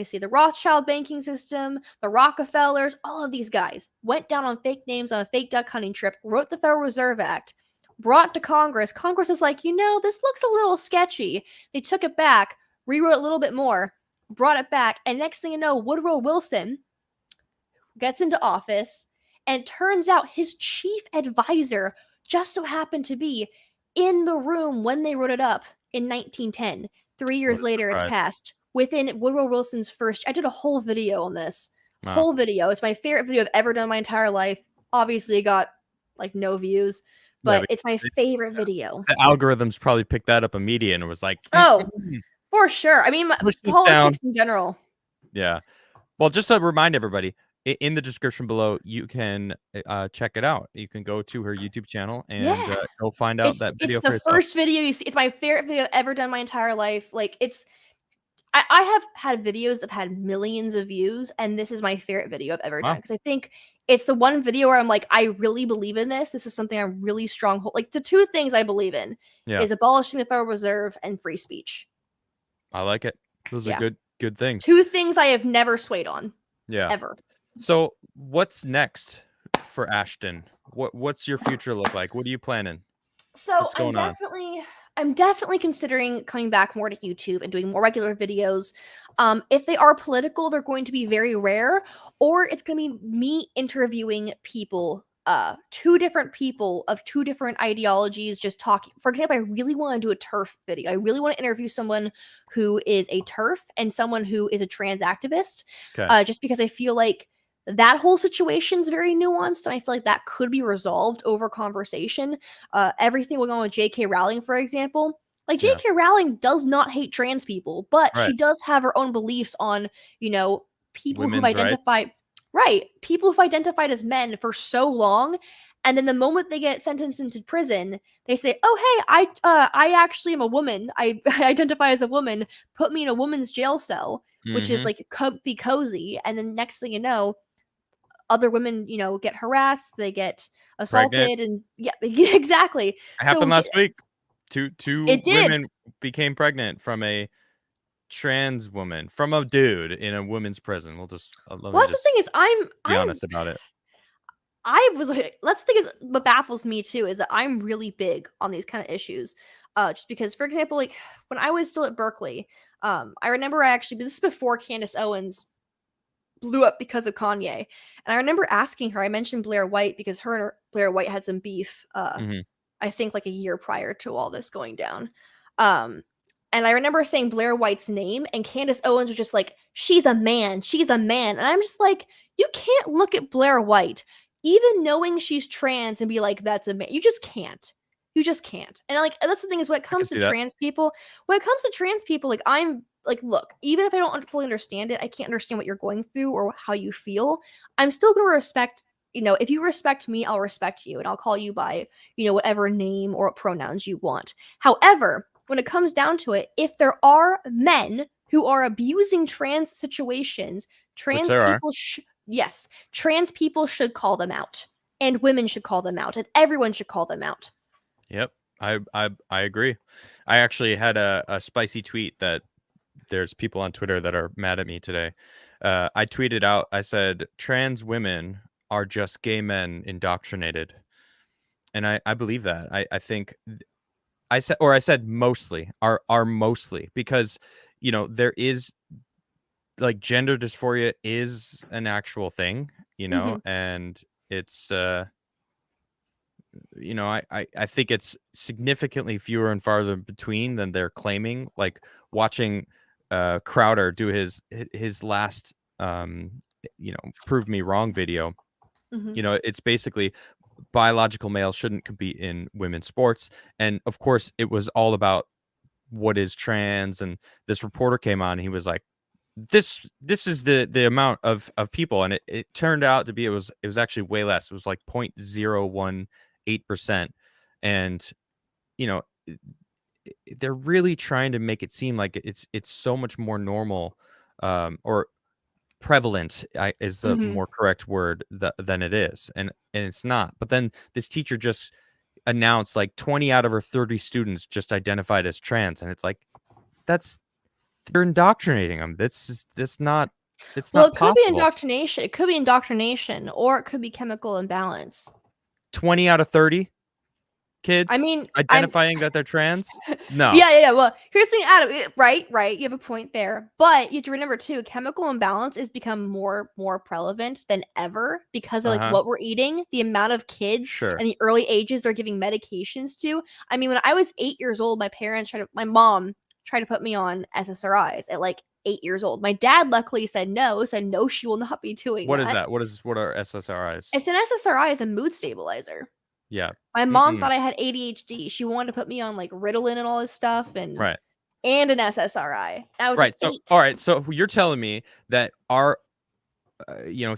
me see, the Rothschild banking system, the Rockefellers, all of these guys went down on fake names on a fake duck hunting trip, wrote the Federal Reserve Act, brought to Congress. Congress is like, this looks a little sketchy. They took it back, rewrote it a little bit more, brought it back, and next thing you know, Woodrow Wilson gets into office, and it turns out his chief advisor just so happened to be in the room when they wrote it up in 1910. 3 years What a later, it's surprise. passed. Within Woodrow Wilson's first, I did a whole video on this. Wow. Whole video. It's my favorite video I've ever done in my entire life. Obviously, it got like no views, but it's my favorite video. The algorithms probably picked that up immediately and was like, Oh, for sure. I mean, push this politics down. in general. Yeah. Well, just to remind everybody, in the description below, you can check it out. You can go to her YouTube channel and go find out that video for yourself. It's the first video you see. It's my favorite video I've ever done in my entire life. Like, I have had videos that have had millions of views, and this is my favorite video I've ever done because I think it's the one video where I'm like, I really believe in this. This is something I'm really strong. Like the two things I believe in is abolishing the Federal Reserve and free speech. I like it. Those are good things. Two things I have never swayed on. Yeah. Ever. So what's next for Ashton? What's your future look like? What are you planning? So I'm definitely considering coming back more to YouTube and doing more regular videos. If they are political, they're going to be very rare, or it's going to be me interviewing people, two different people of two different ideologies, just talking. For example, I really want to do a TERF video. I really want to interview someone who is a TERF and someone who is a trans activist, just because I feel like that whole situation is very nuanced, and I feel like that could be resolved over conversation. Everything going on with J.K. Rowling, for example, like J.K. Rowling does not hate trans people, but she does have her own beliefs on, people who've identified people who've identified as men for so long, and then the moment they get sentenced into prison, they say, "Oh, hey, I actually am a woman. I identify as a woman. Put me in a woman's jail cell," which is like comfy, cozy, and then next thing you know, other women, get harassed, they get assaulted, and exactly. It happened last week. Two women became pregnant from a trans woman, from a dude in a women's prison. That's the thing is, I'm honest about it. I was like, that's the thing is, what baffles me too is that I'm really big on these kind of issues. Just because, for example, like when I was still at Berkeley, I remember this is before Candace Owens blew up because of Kanye. And I remember asking her, I mentioned Blair White because her and Blair White had some beef, I think like a year prior to all this going down. And I remember saying Blair White's name, and Candace Owens was just like, she's a man. And I'm just like, you can't look at Blair White, even knowing she's trans, and be like, that's a man. You just can't. And like, that's the thing is, when it comes to trans people, like I'm like, look, even if I don't fully understand it, I can't understand what you're going through or how you feel. I'm still going to respect, if you respect me, I'll respect you, and I'll call you by, whatever name or pronouns you want. However, when it comes down to it, if there are men who are abusing trans situations, trans people should call them out, and women should call them out, and everyone should call them out. Yep. I agree. I actually had a spicy tweet that there's people on Twitter that are mad at me today. I tweeted out, I said, trans women are just gay men indoctrinated. And I believe that. I think I said mostly are mostly, because, there is like gender dysphoria is an actual thing, and it's, I think it's significantly fewer and farther between than they're claiming. Like watching Crowder do his last prove me wrong video. It's basically biological males shouldn't compete in women's sports, and of course it was all about what is trans. And this reporter came on and he was like, this is the amount of people, and it turned out to be it was actually way less. It was like 0.018%, and you know they're really trying to make it seem like it's so much more normal, or prevalent, is the Hmm. more correct word, than it is, and it's not. But then this teacher just announced like 20 out of her 30 students just identified as trans, and it's like that's you're indoctrinating them. That's not it's Well, not it could be possible. indoctrination. It could be indoctrination, or it could be chemical imbalance. 20 out of 30 I kids mean, I'm identifying that they're trans? No. yeah. Well, here's the thing, Adam. Right. You have a point there, but you have to remember too, chemical imbalance has become more prevalent than ever because of like Uh-huh. what we're eating, the amount of kids Sure. and the early ages they're giving medications to. I mean, when I was 8 years old, my mom tried to put me on SSRIs at like 8 years old. My dad luckily said no, she will not be doing What is that. that? What are SSRIs? It's an SSRI is a mood stabilizer. Yeah. My mom Mm-mm. thought I had ADHD. She wanted to put me on like Ritalin and all this stuff Right. and an SSRI. I was like Right. So, all 8. right. So you're telling me that our,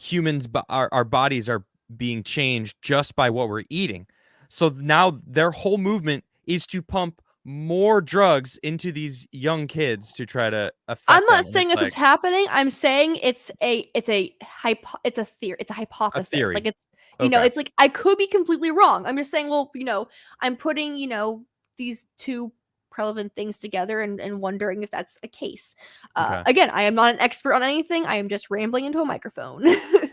humans, our bodies are being changed just by what we're eating. So now their whole movement is to pump more drugs into these young kids to try to I'm affect them. not And saying it's if it's like happening. I'm saying it's a theory. It's a a hypothesis. Like theory. it's Okay. it's like I could be completely wrong. I'm just saying, well, I'm putting, these two relevant things together and wondering if that's a case. Okay. Again, I am not an expert on anything. I am just rambling into a microphone.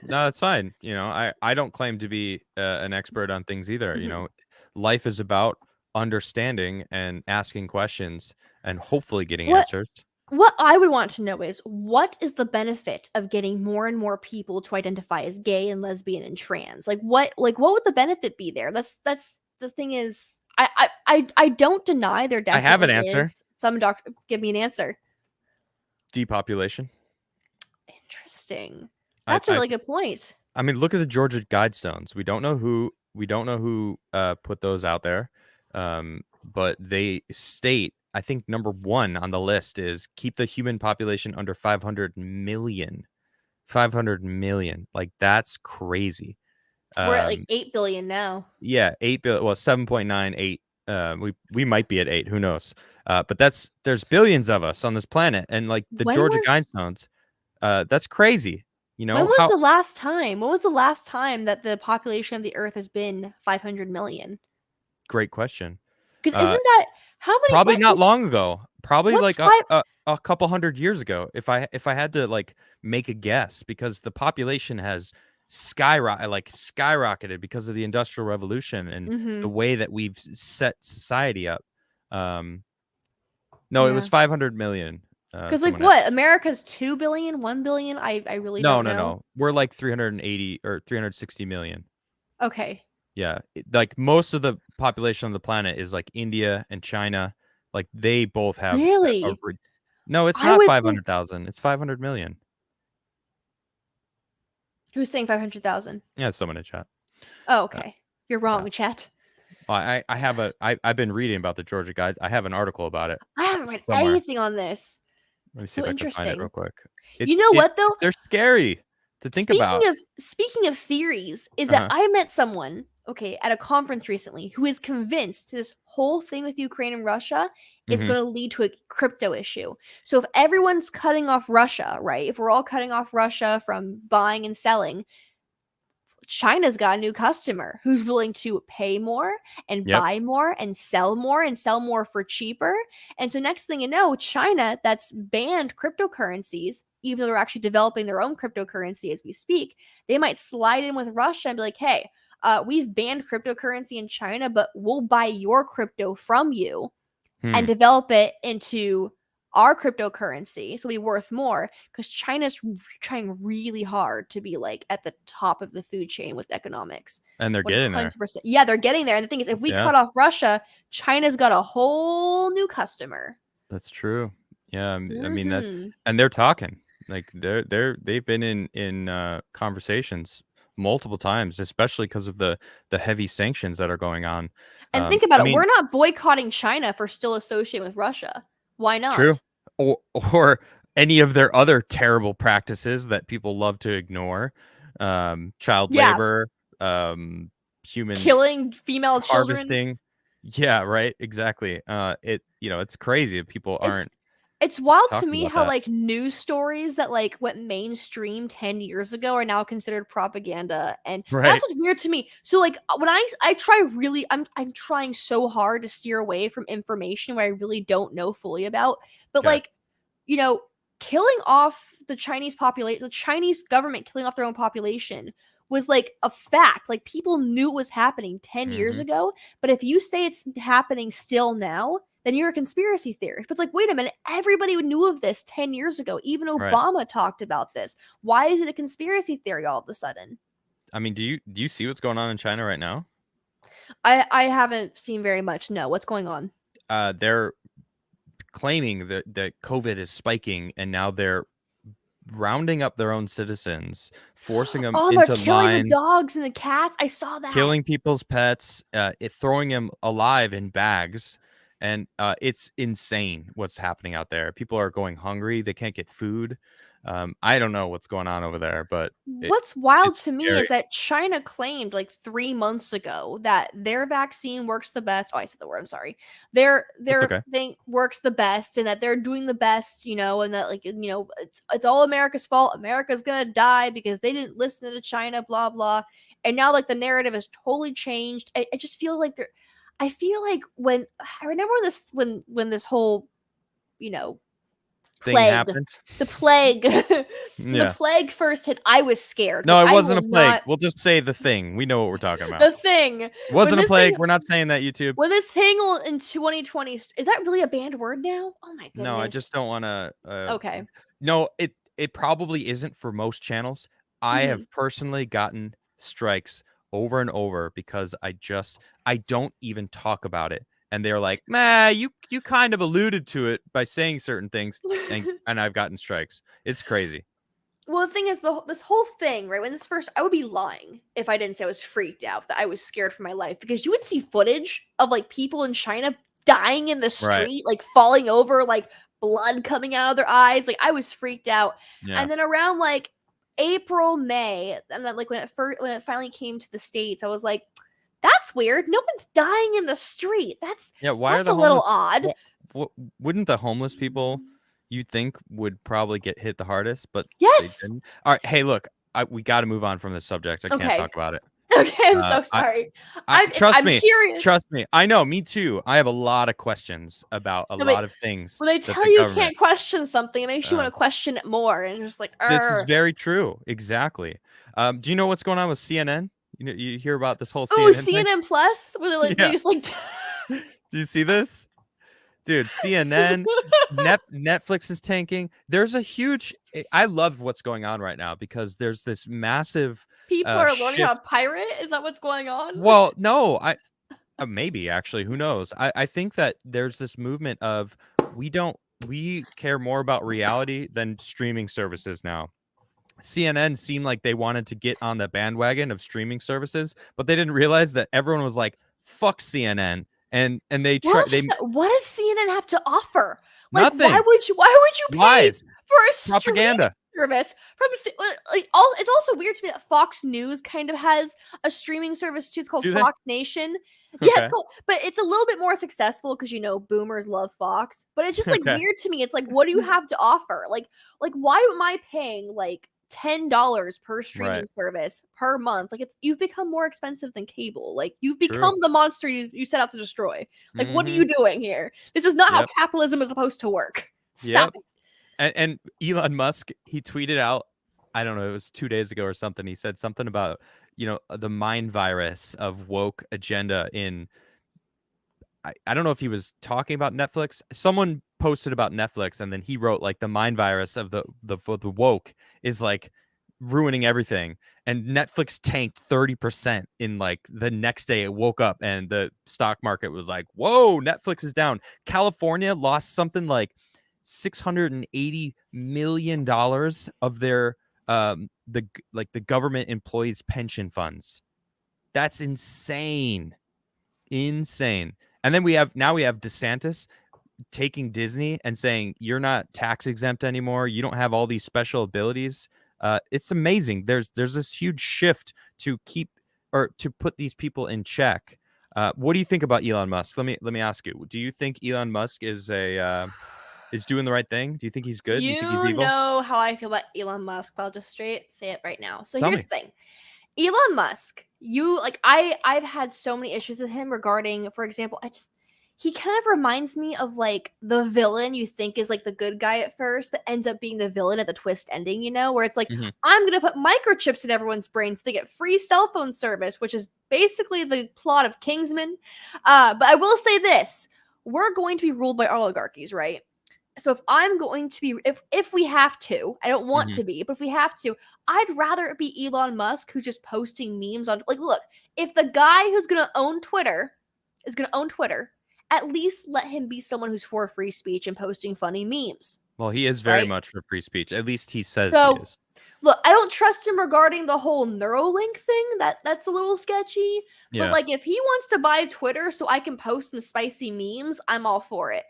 No, that's fine. I don't claim to be an expert on things either. Mhm. Life is about understanding and asking questions and hopefully getting What answers. What I would want to know is what is the benefit of getting more and more people to identify as gay and lesbian and trans? Like what would the benefit be there? That's the thing is I don't deny there I have an definitely is answer. some doctor give me an answer. Depopulation. Interesting. I, That's a I really good point. I mean, look at the Georgia Guidestones. We don't know who put those out there, but they state, I think number one on the list is keep the human population under 500 million. 500 million, like that's crazy. We're at like Um, 8 billion now. yeah, 8 billion. Well, 7.98. We might be at 8. Who knows? But there's billions of us on this planet, and like the When Georgia was Guidestones, that's crazy. You when know was how the last time? When was the last time that the population of the earth has been 500 million? Great question. Because Uh, isn't that how many Probably not long ago. Probably what's like 5 a couple hundred years ago, if I had to like make a guess, because the population has skyrocketed because of the Industrial Revolution and the Mhm. way that we've set society up. Um, no, it was Yeah. 500 million. Because like, Someone had, what? America's 2 billion, 1 billion? I really no, don't no, know. no. We're like 380 or 360 million. Okay. Yeah, like most of the population of the planet is like India and China. Like they both have Really? no, it's I not would think 500,000. It's 500 million. who's saying 500,000? Yeah, it's someone in chat. Oh, Uh, okay. You're yeah. wrong, chat. I've been reading about the Georgia guys. I have an article about it I haven't read somewhere. anything on this. Let me see So if I can find it real interesting. quick. You know what though? They're scary to think about. Speaking of theories, is that Uh-huh. I met someone, okay, at a conference recently who is convinced this whole thing with Ukraine and Russia is Hmm. going to lead to a crypto issue. So if everyone's cutting off Russia, right? If we're all cutting off Russia from buying and selling, China's got a new customer who's willing to pay more and Yep. buy more and sell more for cheaper. And so next thing you know, China that's banned cryptocurrencies, even though they're actually developing their own cryptocurrency as we speak, they might slide in with Russia and be like, hey, we've banned cryptocurrency in China, but we'll buy your crypto from you Hmm. and develop it into our cryptocurrency so we worth more because China's trying really hard to be like at the top of the food chain with economics. And they're getting there. 100%. Yeah, they're getting there. And the thing is, if we Yeah, cut off Russia, China's got a whole new customer. that's true. Yeah, I mean that, Hmm. and they're talking. Like they've been in conversations multiple times, especially because of the heavy sanctions that are going on. And think about I it. mean, We're not boycotting China for still associating with Russia. Why true. not? Or any of their other terrible practices that people love to ignore, child Yeah, labor, human killing female children. harvesting. Yeah, right. Exactly. It's crazy that people It's aren't it's wild to talking me about how that. like news stories that like went mainstream 10 years ago are now considered propaganda, and that's Right. what's weird to me. So like when I try really I'm trying so hard to steer away from information where I really don't know fully about, but Okay. like, you know, killing off the Chinese population, the Chinese government killing off their own population was like a fact. Like people knew it was happening 10 years Mm-hmm. ago, but if you say it's happening still now, then you're a conspiracy theorist. But it's like, wait a minute, everybody knew of this 10 years ago. Even Right. Obama talked about this. Why is it a conspiracy theory all of a sudden? I mean, do you see what's going on in China right now? I haven't seen very much. No, what's going on? They're claiming that COVID is spiking, and now they're rounding up their own citizens, forcing them Oh, they're into killing the lines, dogs and the cats. I saw that. killing people's pets, throwing them alive in bags. And it's insane what's happening out there. People are going hungry. They can't get food. I don't know what's going on over there, but What's wild it's to me is scary. that China claimed like 3 months ago that their vaccine works the best. Oh, I said the word. I'm sorry. Their It's their okay. thing works the best, and that they're doing the best. And that like it's all America's fault. America's gonna die because they didn't listen to China. Blah blah. And now like the narrative has totally changed. I just feel like they're. I feel like when I remember when this whole you know Thing plague happened. the plague when the Yeah. plague first hit, I was scared because No, it I wasn't will a plague. not. We'll just say the thing. We know what we're talking about. The thing It when wasn't a plague. We're not saying that, YouTube. this thing in 2020, is that really a banned word now? Oh my No, I goodness. just don't want to. Okay. No, it probably isn't for most channels. I Mhm. have personally gotten strikes over and over because I don't even talk about it, and they're like, "Nah, you kind of alluded to it by saying certain things," and I've gotten strikes. It's crazy. Well, the thing is, this whole thing, right? When this first, I would be lying if I didn't say I was freaked out, that I was scared for my life, because you would see footage of like people in China dying in the Right. street, like falling over, like blood coming out of their eyes. Like I was freaked out, Yeah. and then around like April, May, and then like when it finally came to the States, I was like, that's weird. No one's dying in the street. Yeah. Why are That's the a little homeless? odd. What wouldn't the homeless people you'd think would probably get hit the hardest, but they Yes. didn't? All right. Hey, look, we got to move on from this subject. I can't Okay. talk about it. Okay. I'm Uh, so I, sorry. I trust I'm me, curious. trust me. I know, me too. I have a lot of questions about a No, wait. lot of things When they that tell the you you government. can't question something, it makes you Uh, wanna question it more, and you're just like, this is "Arr." very true. Exactly. Do you know what's going on with CNN? You hear about this whole Ooh, CNN thing? CNN Plus? Where they Yeah. just, like Do you see this? Dude, CNN, Netflix is tanking. There's a huge I love what's going on right now because there's this massive people are learning how shift. to pirate? Is that what's going on? Well, no, I maybe actually, who knows? I think that there's this movement of we don't we care more about reality than streaming services now. CNN seemed like they wanted to get on the bandwagon of streaming services, but they didn't realize that everyone was like, "Fuck CNN," and they What does CNN have to offer? Like, nothing. why would you pay Lies, for a streaming propaganda. service from like, all it's also weird to me that Fox News kind of has a streaming service too. It's called Do they? Fox Nation. Yeah, it's Okay. cool, but it's a little bit more successful because boomers love Fox. But it's just like Okay. weird to me. It's like, what do you have to offer? Like why am I paying like $10 per Right. streaming service per month? Like you've become more expensive than cable. Like you've True. become the monster you set out to destroy. Like what are you Mhm. doing here? This is not how Yep. capitalism is supposed to work. Stop Yep. it. And Elon Musk, he tweeted out, I don't know, it was 2 days ago or something. He said something about, the mind virus of woke agenda in I don't know if he was talking about Netflix. Someone posted about Netflix, and then he wrote like the mind virus of the woke is like ruining everything. And Netflix tanked 30% in like the next day. It woke up and the stock market was like, "Whoa, Netflix is down." California lost something like $680 million of their the government employees pension funds. That's insane. Insane. And then we have DeSantis taking Disney and saying you're not tax exempt anymore. You don't have all these special abilities. It's amazing. There's this huge shift to keep or to put these people in check. What do you think about Elon Musk? Let me ask you. Do you think Elon Musk is doing the right thing? Do you think he's good? Do you think he's You evil? know how I feel about Elon Musk, but I'll just straight say it right now. So Tell here's me. the thing. Elon Musk, I've had so many issues with him regarding, for example, he kind of reminds me of like the villain you think is like the good guy at first, but ends up being the villain at the twist ending, where it's like, Mhm. I'm gonna put microchips in everyone's brain so they get free cell phone service, which is basically the plot of Kingsman. But I will say this: we're going to be ruled by oligarchies, right? So if I'm going to be, if we have to, I don't want Mhm. to be, but if we have to, I'd rather it be Elon Musk who's just posting memes on, like, look, if the guy who's gonna own Twitter is gonna own Twitter, at least let him be someone who's for free speech and posting funny memes, Well, he is very right? much for free speech. At least he says he So is. look, I don't trust him regarding the whole Neuralink thing. That's a little sketchy. But Yeah. like, if he wants to buy Twitter so I can post some spicy memes, I'm all for it.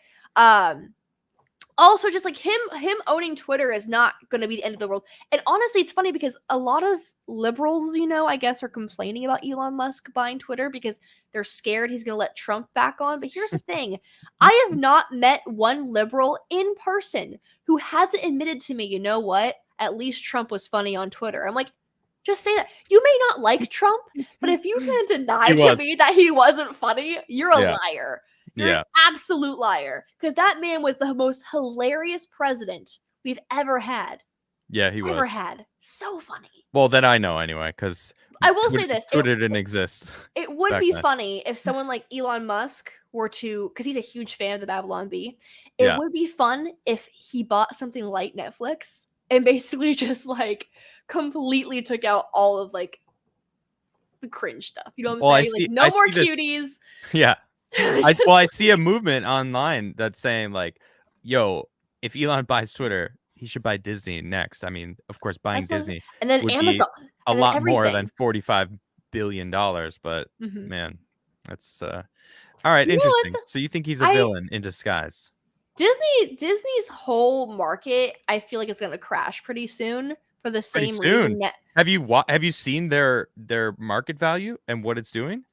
Also, just like him owning Twitter is not going to be the end of the world. And honestly, it's funny because a lot of liberals, I guess, are complaining about Elon Musk buying Twitter because they're scared he's going to let Trump back on. But here's the thing: I have not met one liberal in person who hasn't admitted to me, you know what? At least Trump was funny on Twitter. I'm like, just say that. You may not like Trump, but if you can deny He to was. me that he wasn't funny, you're a Yeah. liar. You're an Yeah. absolute liar. Because that man was the most hilarious president we've ever had. Yeah, he Ever was. had. So funny. Well, that I know anyway, because I will say this. Twitter didn't exist It would back be then. funny if someone like Elon Musk were to, because he's a huge fan of the Babylon Bee. It Yeah. would be fun if he bought something like Netflix and basically just like completely took out all of like the cringe stuff. You know what I'm Well, saying? Like, no I more see this. cuties. Yeah. Just- I see a movement online that's saying like, yo, if Elon buys Twitter, he should buy Disney next. I mean, of course, buying That's what Disney and then would be Amazon a and then lot more than everything. $45 billion, but Mhm. man, that's all right, You know what? interesting. So you think he's a I villain in disguise? Disney's whole market, I feel like it's gonna crash pretty soon for the Pretty same soon. reason that Have you seen their market value and what it's doing?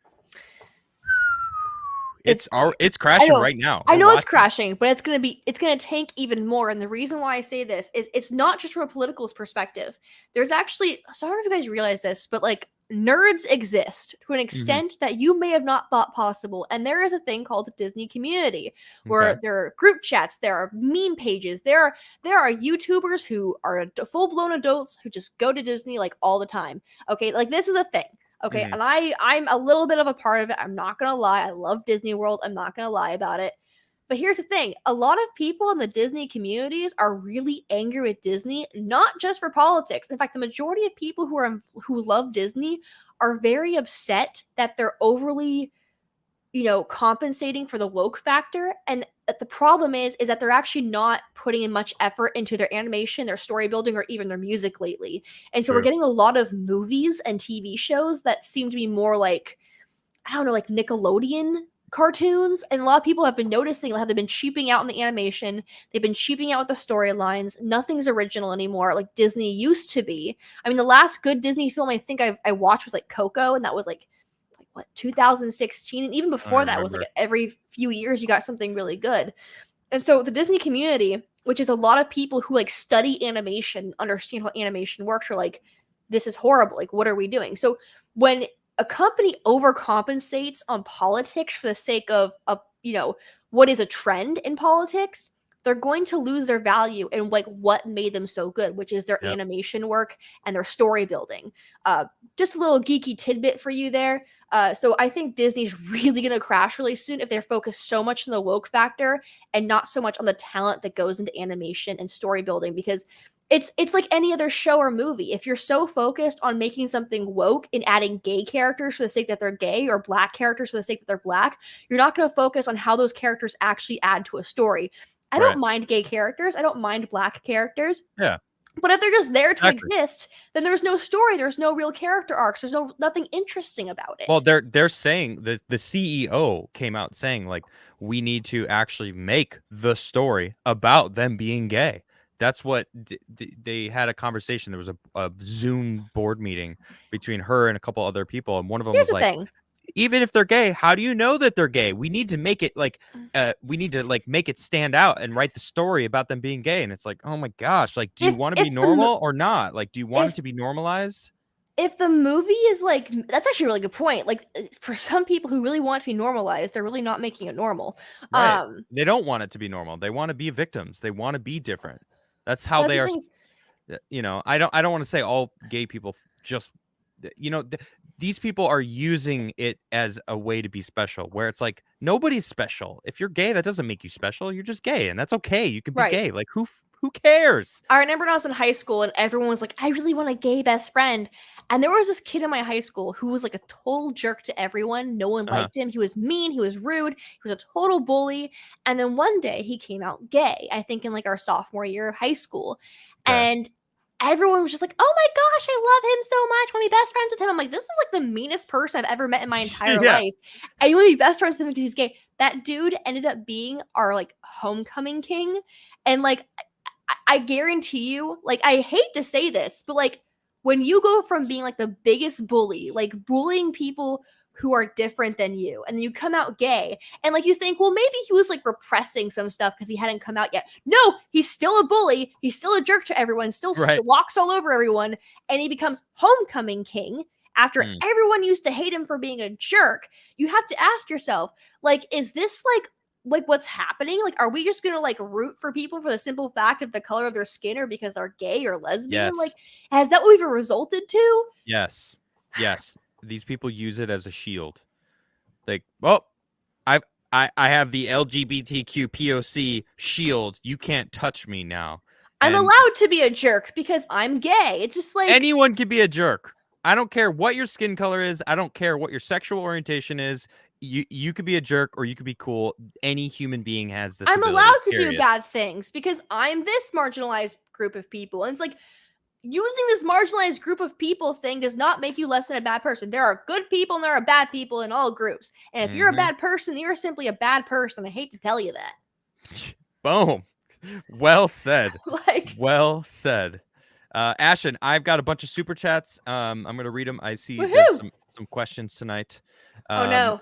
it's It's I crashing know. right now. I We're know it's watching it. crashing, but it's gonna tank even more. And the reason why I say this is it's not just from a political perspective. There's actually, so I don't know if you guys realize this, but like nerds exist to an Mhm. extent that you may have not thought possible. And there is a thing called the Disney community Okay. where there are group chats, there are meme pages, there are YouTubers who are full blown adults who just go to Disney like all the time. Okay, like this is a thing. Okay, Mhm. and I'm a little bit of a part of it. I'm not gonna lie. I love Disney World. I'm not gonna lie about it. But here's the thing: a lot of people in the Disney communities are really angry with Disney, not just for politics. In fact, the majority of people who love Disney are very upset that they're overly compensating for the woke factor. And the problem is that they're actually not putting in much effort into their animation, their story building, or even their music lately. And so we're True. getting a lot of movies and TV shows that seem to be more like, I don't know, like Nickelodeon cartoons. And a lot of people have been noticing how they've been cheaping out in the animation. They've been cheaping out with the storylines. Nothing's original anymore, like Disney used to be. I mean, the last good Disney film I think I watched was like Coco, and that was like what, 2016, and even I before that was like remember. every few years you got something really good. And so the Disney community, which is a lot of people who like study animation, understand how animation works, are like, this is horrible, like what are we doing? So when a company overcompensates on politics for the sake of what is a trend in politics, they're going to lose their value in like what made them so good, which is their Yep. animation work and their story building. Just a little geeky tidbit for you there. So I think Disney's really going to crash really soon if they're focused so much on the woke factor and not so much on the talent that goes into animation and story building, because it's like any other show or movie. If you're so focused on making something woke and adding gay characters for the sake that they're gay or black characters for the sake that they're black, you're not going to focus on how those characters actually add to a story. I Right. don't mind gay characters. I don't mind black characters. Yeah. But if they're just there to Exactly. exist, then there's no story, there's no real character arcs, there's nothing interesting about it. Well, they're saying that the CEO came out saying like we need to actually make the story about them being gay. That's what they had a conversation. There was a Zoom board meeting between her and a couple other people, and one of them Here's was the like, thing. even if they're gay, how do you know that they're gay? We need to make it like we need to like make it stand out and write the story about them being gay. And it's like, oh my gosh, like, do you want to be normal or not? Like, do you want it to be normalized? If the movie is like, that's actually a really good point. Like, for some people who really want it to be normalized, they're really not making it normal. Right. They don't want it to be normal. They want to be victims. They want to be different. That's how That's they the are. thing. You know, I don't want to say all gay people just, you know, these people are using it as a way to be special, where it's like nobody's special. If you're gay, that doesn't make you special. You're just gay, and that's okay. You can be Right. gay. Like who cares? I remember when I was in high school and everyone was like, I really want a gay best friend. And there was this kid in my high school who was like a total jerk to everyone. No one liked him. He was mean. He was rude. He was a total bully. And then one day he came out gay, I think in like our sophomore year of high school. Okay. And everyone was just like, oh my gosh, I love him so much. I want to be best friends with him. I'm like, this is like the meanest person I've ever met in my entire life. And you want to be best friends with him because he's gay. That dude ended up being our like homecoming king. And like, I guarantee you, like, I hate to say this, but like, when you go from being like the biggest bully, like bullying people who are different than you, and then you come out gay, and like you think, well, maybe he was like repressing some stuff because he hadn't come out yet. No, he's still a bully. He's still a jerk to everyone, still walks all over everyone, and he becomes homecoming king after everyone used to hate him for being a jerk. You have to ask yourself, like, is this like what's happening? Like, are we just gonna like root for people for the simple fact of the color of their skin or because they're gay or lesbian? Yes. Like, has that what we've resulted to? Yes. These people use it as a shield. Like, oh, I have the LGBTQ POC shield. You can't touch me now. I'm allowed to be a jerk because I'm gay. It's just like anyone can be a jerk. I don't care what your skin color is. I don't care what your sexual orientation is. You could be a jerk or you could be cool. Any human being has this. I'm allowed to do bad things because I'm this marginalized group of people. And it's like, using this marginalized group of people thing does not make you less than a bad person. There are good people and there are bad people in all groups. And if you're a bad person, you're simply a bad person. I hate to tell you that. Boom. Well said. Like, well said. Ashton, I've got a bunch of super chats. I'm going to read them. I see there's some questions tonight. Oh, no.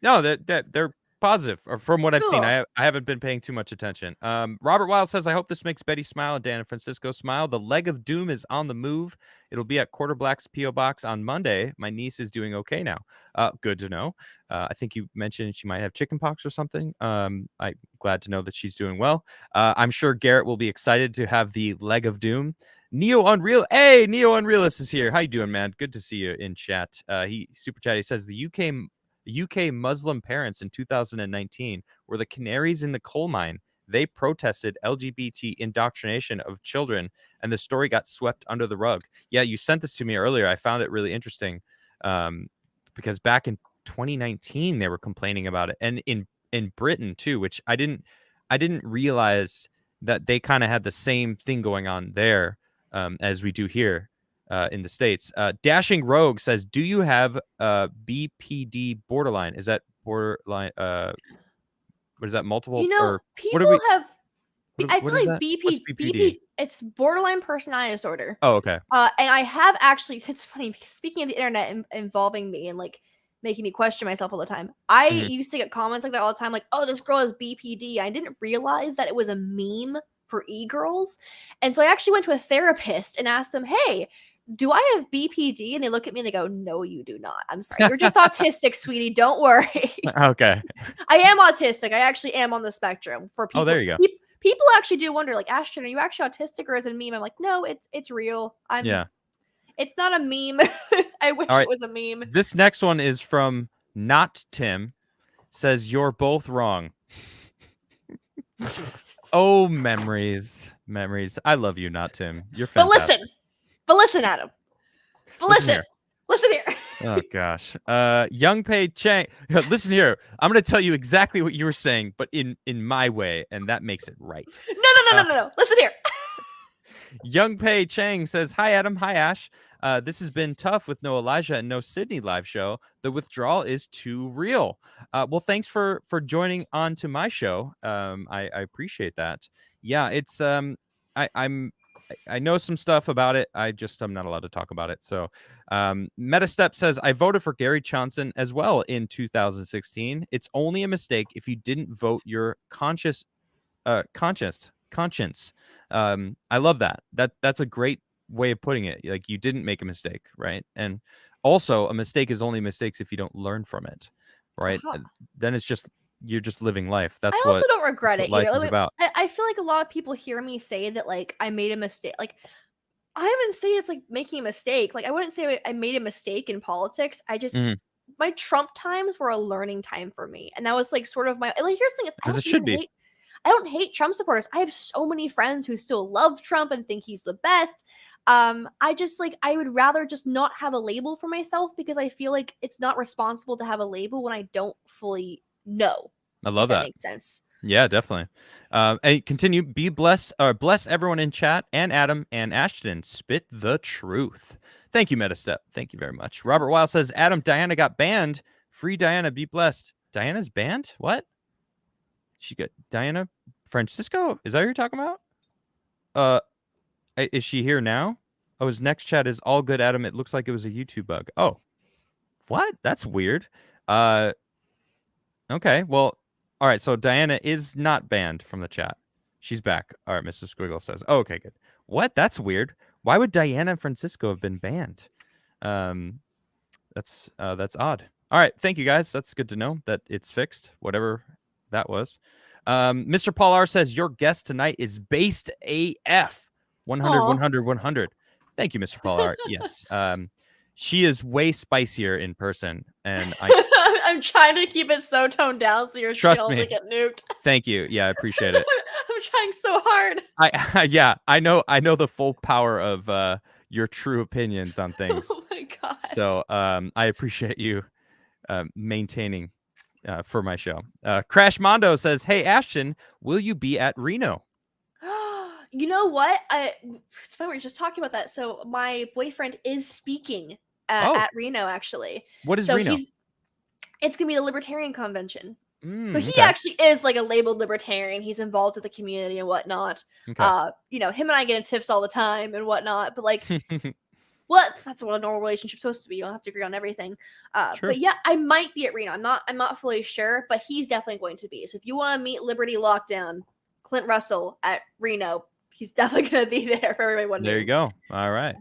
No, they're positive, or from what I've seen. I haven't been paying too much attention. Robert Wild says, I hope this makes Betty smile and Dan and Francisco smile. The leg of doom is on the move. It'll be at Quarter Black's P.O. Box on Monday. My niece is doing okay now. Good to know. I think you mentioned she might have chickenpox or something. I'm glad to know that she's doing well. I'm sure Garrett will be excited to have the leg of doom. Neo Unreal. Hey, Neo Unrealist is here. How you doing, man? Good to see you in chat. He super chat. He says the UK Muslim parents in 2019 were the canaries in the coal mine. They protested LGBT indoctrination of children, and the story got swept under the rug. Yeah, you sent this to me earlier. I found it really interesting because back in 2019 they were complaining about it, and in Britain too, which I didn't realize that they kind of had the same thing going on there as we do here. In the States. Dashing Rogue says, do you have BPD borderline? Is that borderline? What is that? Multiple? You know, or people have. I feel like BPD. It's borderline personality disorder. Oh, okay. And I have actually. It's funny because speaking of the internet involving me and like making me question myself all the time, I used to get comments like that all the time, like, "Oh, this girl has BPD." I didn't realize that it was a meme for e-girls, and so I actually went to a therapist and asked them, "Hey, do I have BPD?" And they look at me and they go, "No, you do not. I'm sorry. You're just autistic, sweetie. Don't worry." Okay. I am autistic. I actually am on the spectrum. For people, oh, there you go. People actually do wonder, like, Ashton, are you actually autistic or is it a meme? I'm like, no, it's real. It's not a meme. I wish it was a meme. This next one is from Not Tim. Says, you're both wrong. Oh, memories. I love you, Not Tim. You're fantastic. But listen, Adam. Listen here. Oh gosh. Young Pei Chang. Listen here. I'm gonna tell you exactly what you were saying, but in my way, and that makes it right. No. Listen here. Young Pei Chang says, "Hi Adam, hi Ash. This has been tough with no Elijah and no Sydney live show. The withdrawal is too real." Well, thanks for joining on to my show. I appreciate that. Yeah, it's I know some stuff about it. I'm not allowed to talk about it. So, Metastep says, I voted for Gary Johnson as well in 2016. It's only a mistake if you didn't vote your conscience. I love that. That's a great way of putting it. Like, you didn't make a mistake, right? And also, a mistake is only mistakes if you don't learn from it, right? Uh-huh. Then you're just living life. I also don't regret it life either. is about. I feel like a lot of people hear me say that like I made a mistake. Like I wouldn't say it's like making a mistake. Like I wouldn't say I made a mistake in politics. I just Mhm. my Trump times were a learning time for me, and that was like sort of my like. Here's the thing: is As it should be. I don't hate Trump supporters. I have so many friends who still love Trump and think he's the best. I just like I would rather just not have a label for myself because I feel like it's not responsible to have a label when I don't fully know. I If love that that. makes sense. Yeah, definitely. And continue. Be blessed, or bless everyone in chat, and Adam and Ashton. Spit the truth. Thank you, Metastep. Thank you very much. Robert Weil says, Adam, Diana got banned. Free Diana. Be blessed. Diana's banned? What? She got Diana Francisco? Is that what you're talking about? Is she here now? Oh, his next chat is all good, Adam. It looks like it was a YouTube bug. Oh, what? That's weird. Okay. Well, all right. So Diana is not banned from the chat. She's back. All right. Mr. Squiggle says, oh, okay, good. What? That's weird. Why would Diana and Francisco have been banned? That's odd. All right. Thank you, guys. That's good to know that it's fixed, whatever that was. Mr. Paul R says, your guest tonight is based AF. 100, Aw. 100, 100. Thank you, Mr. Paul R. Yes. She is way spicier in person, and I'm trying to keep it so toned down so your Trust channel me. doesn't get nuked. Thank you. Yeah, I appreciate it. I'm trying so hard. I know the full power of your true opinions on things. Oh my gosh. So I appreciate you maintaining for my show. Crash Mondo says, hey Ashton, will you be at Reno? You know what? It's funny, we were just talking about that. So my boyfriend is speaking at Reno, actually. What is so Reno? It's gonna be the Libertarian Convention. So he Okay. actually is like a labeled libertarian. He's involved with the community and whatnot. Okay. You know, him and I get in tiffs all the time and whatnot. But like, that's what a normal relationship's supposed to be. You don't have to agree on everything. Sure. But yeah, I might be at Reno. I'm not fully sure, but he's definitely going to be. So if you want to meet Liberty Lockdown, Clint Russell at Reno, he's definitely going to be there for everybody wondering. There you go. All right.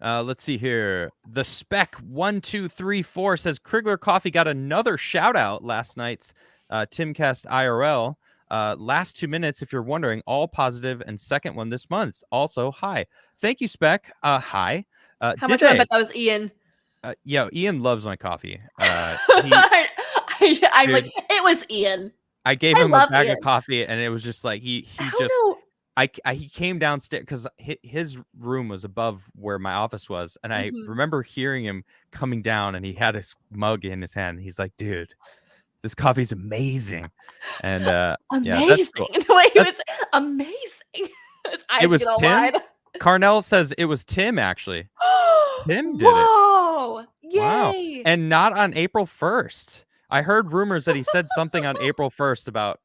Let's see here. The Spec 1234 says Crigler Coffee got another shout out last night's Timcast IRL. Last 2 minutes, if you're wondering, all positive, and second one this month. Also, hi. Thank you, Spec. Hi. How much I bet that was Ian? Yeah, Ian loves my coffee. I'm like, it was Ian. I gave him a bag of coffee, and it was just like he came downstairs because his room was above where my office was, and I remember hearing him coming down, and he had his mug in his hand. And he's like, "Dude, this coffee's amazing," and amazing. Yeah, that's cool. The way he was amazing. His eyes it was get all Tim. wide. Carnell says it was Tim actually. Tim did Whoa! it. Yay! Wow, and not on April 1st. I heard rumors that he said something on April 1st about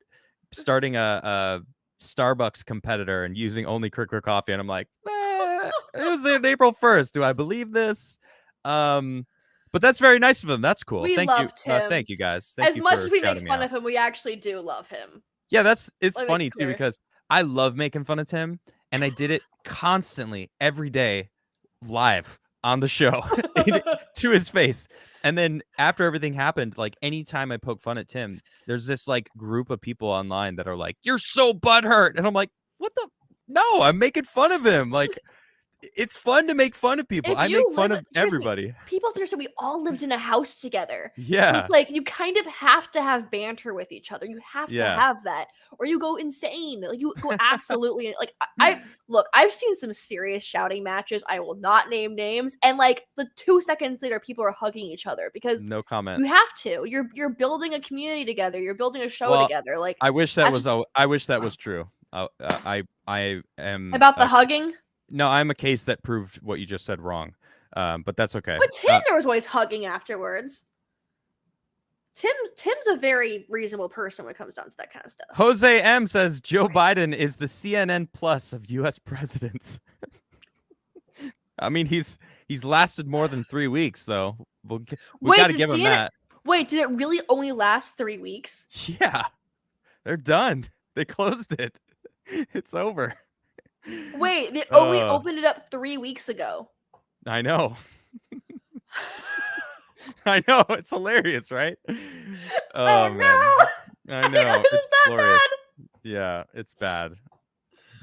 starting a Starbucks competitor and using only Crigler coffee, and I'm like, it was on April 1st. Do I believe this? But that's very nice of him. That's cool. We Thank loved you. him. Thank you guys. As much as we make fun of him, we actually do love him. Yeah, it's funny too because I love making fun of Tim, and I did it constantly every day live on the show to his face. And then after everything happened, like anytime I poke fun at Tim, there's this like group of people online that are like, "You're so butthurt," and I'm like, "What the? No, I'm making fun of him. Like, it's fun to make fun of people. I make fun of everybody." People understand we all lived in a house together. Yeah, so it's like you kind of have to have banter with each other. You have to have that, or you go insane. Like you go absolutely like I've seen some serious shouting matches. I will not name names, and like the 2 seconds later, people are hugging each other because no comment. You have to. You're building a community together. You're building a show together. Like I wish that was true. I am about the hugging. No, I'm a case that proved what you just said wrong. But that's okay. But Tim, was always hugging afterwards. Tim's a very reasonable person when it comes down to that kind of stuff. Jose M says Joe Biden is the CNN Plus of U.S. presidents. I mean, he's lasted more than 3 weeks, though. We got to give him that. Wait, did it really only last 3 weeks? Yeah, they're done. They closed it. It's over. Wait, they only opened it up 3 weeks ago. I know. I know. It's hilarious, right? Oh man. No! I know. It's that glorious. Bad. Yeah, it's bad.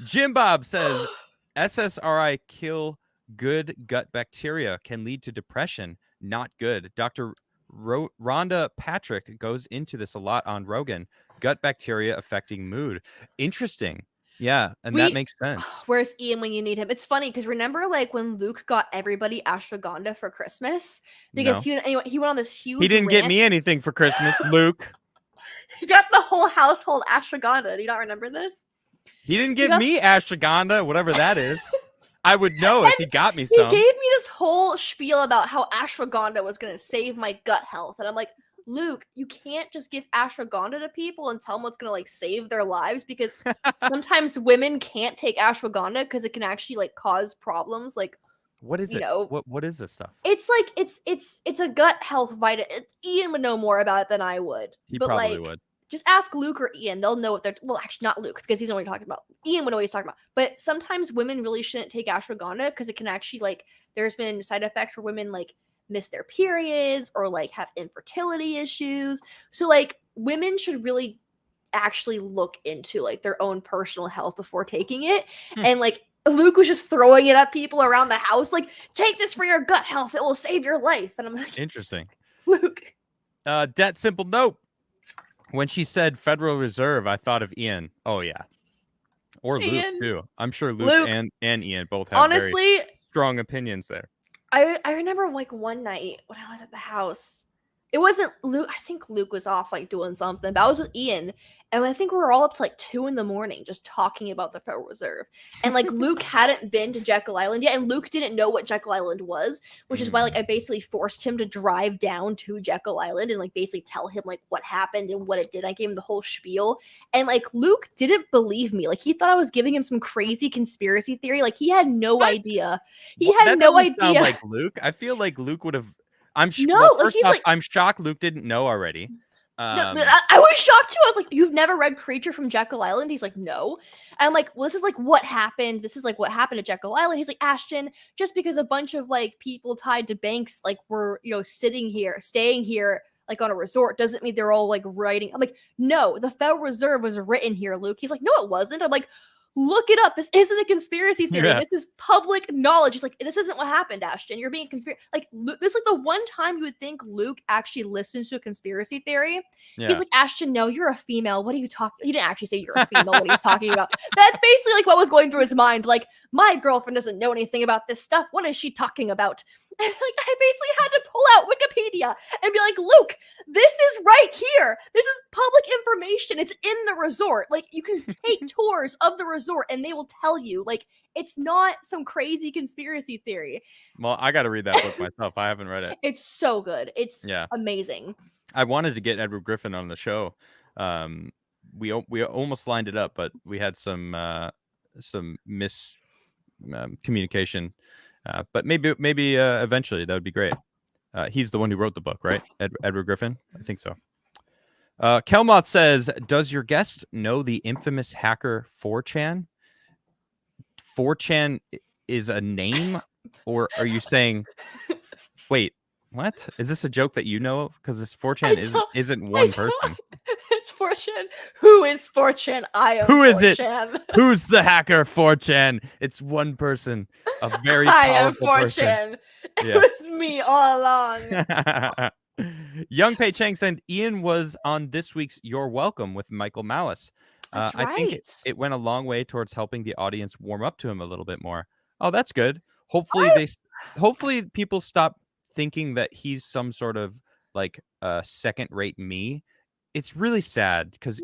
Jim Bob says SSRI kill good gut bacteria, can lead to depression. Not good. Dr. Rhonda Patrick goes into this a lot on Rogan. Gut bacteria affecting mood. Interesting. Yeah, and that makes sense. Where's Ian when you need him? It's funny because remember, like when Luke got everybody ashwagandha for Christmas because he went on this huge. He didn't get me anything for Christmas, Luke. He got the whole household ashwagandha. Do you not remember this? He didn't give me ashwagandha, whatever that is. I would know if he got me some. He gave me this whole spiel about how ashwagandha was going to save my gut health, and I'm like, Luke, you can't just give ashwagandha to people and tell them what's gonna like save their lives because sometimes women can't take ashwagandha because it can actually like cause problems. Like, what is it? What is this stuff? It's like it's a gut health vitamin. Ian would know more about it than I would. He probably would. Just ask Luke or Ian. They'll know what they're. Well, actually, not Luke because he's only talking about. Ian would know what he's talking about. But sometimes women really shouldn't take ashwagandha because it can actually like. There's been side effects where women like miss their periods or like have infertility issues. So like women should really actually look into like their own personal health before taking it. And like Luke was just throwing it at people around the house like, take this for your gut health, it will save your life. And I'm like, interesting. Luke. Debt simple note. When she said Federal Reserve, I thought of Ian. Oh yeah. Or Ian. Luke too. I'm sure Luke and Ian both have honestly very strong opinions there. I remember like one night when I was at the house, it wasn't Luke. I think Luke was off like doing something, but I was with Ian, and I think we were all up to like 2 a.m. just talking about the Federal Reserve. And like Luke hadn't been to Jekyll Island yet, and Luke didn't know what Jekyll Island was, which is why like I basically forced him to drive down to Jekyll Island and like basically tell him like what happened and what it did. I gave him the whole spiel, and like Luke didn't believe me. Like he thought I was giving him some crazy conspiracy theory. Like he had no idea. He had no idea. Sound like Luke. I feel like Luke would have. First off, like, I'm shocked Luke didn't know already. I was shocked too. I was like, "You've never read Creature from Jekyll Island?" He's like, "No." And I'm like, "Well, this is like what happened. This is like what happened at Jekyll Island." He's like, "Ashton, just because a bunch of like people tied to banks like were staying here like on a resort doesn't mean they're all like writing." I'm like, "No, the Federal Reserve was written here, Luke." He's like, "No, it wasn't." I'm like, look it up. This isn't a conspiracy theory. Yeah. This is public knowledge. It's like, this isn't what happened, Ashton. You're being conspiracy. Like, this is like the one time you would think Luke actually listens to a conspiracy theory. Yeah. He's like, Ashton, no, you're a female. What are you talking? He didn't actually say you're a female. What are you talking about? That's basically like what was going through his mind. Like, my girlfriend doesn't know anything about this stuff. What is she talking about? And like, I basically had to pull out Wikipedia and be like, Luke, this is right here. This is public information. It's in the resort. Like, you can take tours of the resort and they will tell you. Like, it's not some crazy conspiracy theory. Well, I got to read that book myself. I haven't read it. It's so good. It's amazing. I wanted to get Edward Griffin on the show. We almost lined it up, but we had some communication. But maybe eventually that would be great. He's the one who wrote the book, right? Edward Griffin? I think so. Kelmoth says, does your guest know the infamous hacker 4chan? 4chan is a name? Or are you saying, wait, what? Is this a joke that you know of? Because this 4chan isn't one person. It's 4chan. Who is 4chan? I am 4chan. Who is it? Who's the hacker 4chan? It's one person. A very powerful person. I am 4chan. It was me all along. Young Pei Chang said Ian was on this week's You're Welcome with Michael Malice. That's right. I think it went a long way towards helping the audience warm up to him a little bit more. Oh, that's good. Hopefully people stop thinking that he's some sort of like second-rate me. It's really sad because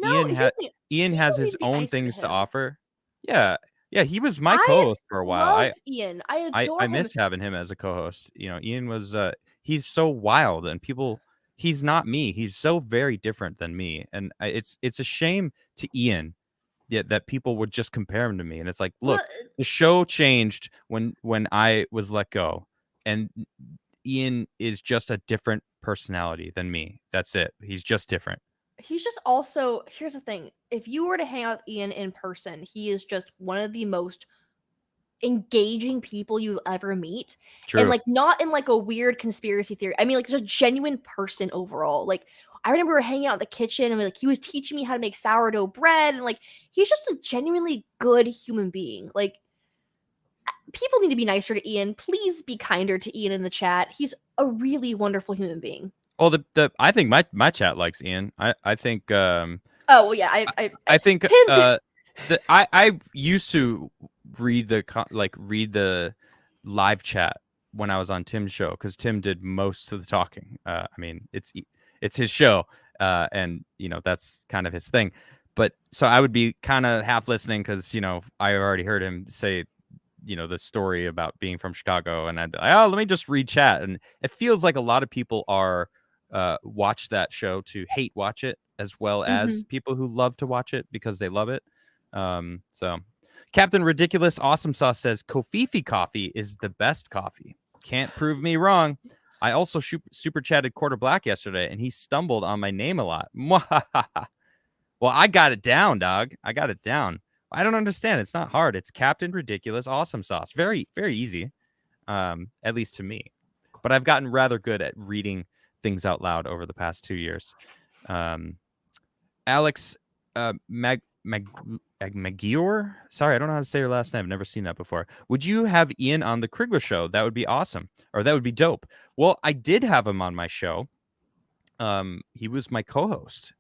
Ian has his own things to offer. Yeah, Yeah, he was my I co-host for a while. love Ian. I I adore him. miss having him as a co-host. You know, Ian was he's so wild, and he's not me. He's so very different than me, and it's a shame to Ian, yeah, that people would just compare him to me. And it's like, Well, look, the show changed when I was let go, and Ian is just a different personality than me. That's it. He's just different. he's just also, here's the thing. If you were to hang out with Ian in person, he is just one of the most engaging people you ever meet. And True. like not in like a weird conspiracy theory. I mean like just a genuine person overall. Like I remember we were hanging out in the kitchen and like he was teaching me how to make sourdough bread and like he's just a genuinely good human being. Like people need to be nicer to Ian. Please be kinder to Ian in the chat. He's a really wonderful human being. Well, the I think my chat likes Ian. I think Oh well, yeah. I think Tim. I used to read read the live chat when I was on Tim's show, because Tim did most of the talking. I mean, it's his show, and you know that's kind of his thing. But so I would be kind of half listening because you know I already heard him say, you know, the story about being from Chicago, and I'd be like, oh, let me just read chat. And it feels like a lot of people are watch that show to hate watch it, as well as Mhm. people who love to watch it because they love it. So Captain Ridiculous Awesome Sauce says Kofifi coffee is the best coffee. Can't prove me wrong. I also super chatted Quarter Black yesterday, and he stumbled on my name a lot. Well, I got it down, dog. I got it down. I don't understand. It's not hard. It's Captain Ridiculous Awesome Sauce. Very, very easy, at least to me. But I've gotten rather good at reading things out loud over the past 2 years. Alex Magior? Sorry, I don't know how to say your last name. I've never seen that before. Would you have Ian on the Crigler show? That would be awesome. Or that would be dope. Well, I did have him on my show. He was my co-host.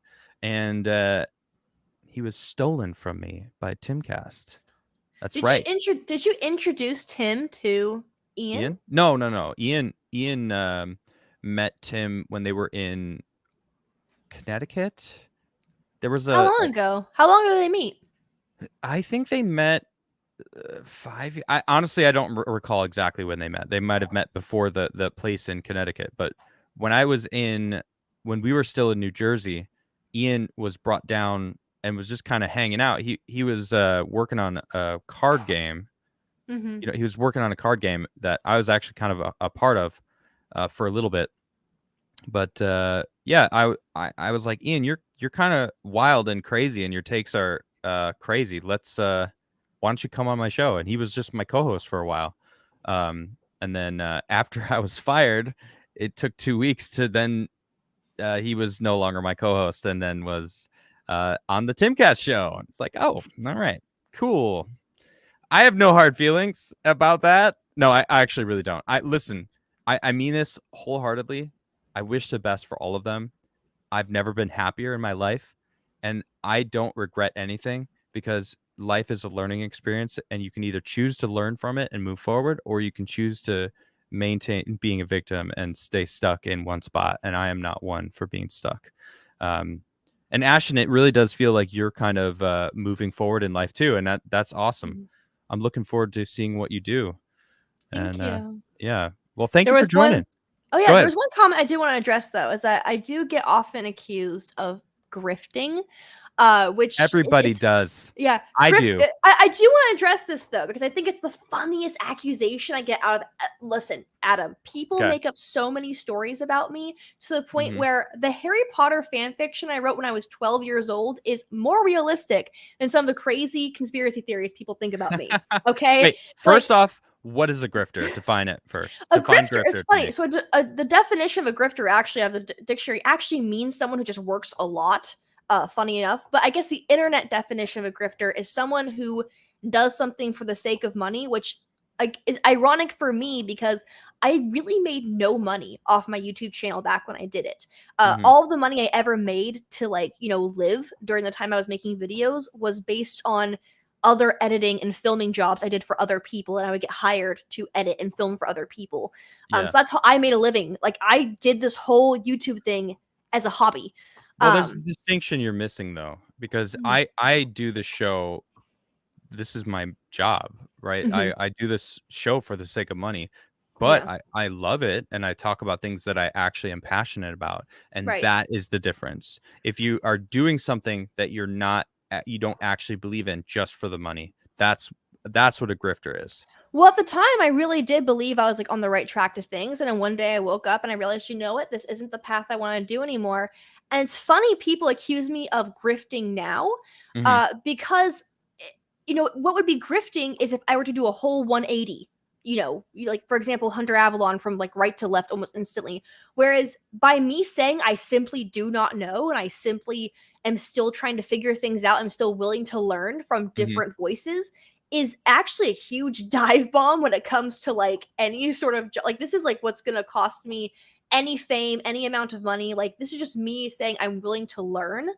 And he was stolen from me by Timcast. That's right. Did you introduce Tim to Ian? Ian? No. Ian met Tim when they were in Connecticut. There was How long ago? How long ago did they meet? I think they met 5. I honestly I don't recall exactly when they met. They might have met before the place in Connecticut, but when we were still in New Jersey, Ian was brought down and was just kind of hanging out. He was working on a card game. Mm-hmm. You know, he was working on a card game that I was actually kind of a part of for a little bit. But yeah, I was like, Ian, you're kind of wild and crazy, and your takes are crazy. Let's why don't you come on my show? And he was just my co-host for a while. And then after I was fired, it took 2 weeks to then he was no longer my co-host, and then was on the Timcast show. And it's like, oh, all right, cool. I have no hard feelings about that. No, I actually really don't. I mean this wholeheartedly. I wish the best for all of them. I've never been happier in my life, and I don't regret anything, because life is a learning experience, and you can either choose to learn from it and move forward, or you can choose to maintain being a victim and stay stuck in one spot. And I am not one for being stuck. And Ashton, it really does feel like you're kind of moving forward in life too, and that's awesome. Mm-hmm. I'm looking forward to seeing what you do. Thank And you. yeah, well, thank There you for was joining. one. Oh Go yeah, there ahead. was one comment I do want to address though, is that I do get often accused of grifting, which Everybody it's does. yeah, I do. I do want to address this though because I think it's the funniest accusation I get out of. Listen, Adam, people Okay. make up so many stories about me to the point Mhm. where the Harry Potter fan fiction I wrote when I was 12 years old is more realistic than some of the crazy conspiracy theories people think about me. Okay, Wait, like first off, what is a grifter? Define it first. a Define grifter, it's grifter to funny. me. So the definition of a grifter actually of the dictionary actually means someone who just works a lot. Funny enough, but I guess the internet definition of a grifter is someone who does something for the sake of money, which is ironic for me because I really made no money off my YouTube channel back when I did it. Mhm. All of the money I ever made to live during the time I was making videos was based on other editing and filming jobs I did for other people, and I would get hired to edit and film for other people. So Yeah. that's how I made a living. Like I did this whole YouTube thing as a hobby. Well, there's a Um, distinction you're missing though, because Mhm. I do the show this is my job, right? Mhm. I do this show for the sake of money, but Yeah. I love it, and I talk about things that I actually am passionate about, and Right. that is the difference. If you are doing something that you don't actually believe in just for the money, that's what a grifter is. Well, at the time, I really did believe I was like on the right track to things, and then one day I woke up and I realized, you know what, this isn't the path I want to do anymore. And it's funny people accuse me of grifting now, Mhm, because what would be grifting is if I were to do a whole 180. Like for example, Hunter Avalon from like right to left almost instantly. Whereas by me saying I simply do not know and I simply am still trying to figure things out, I'm still willing to learn from mhm, different voices is actually a huge dive bomb when it comes to like any sort of like this is like what's going to cost me any fame, any amount of money. Like this is just me saying I'm willing to learn.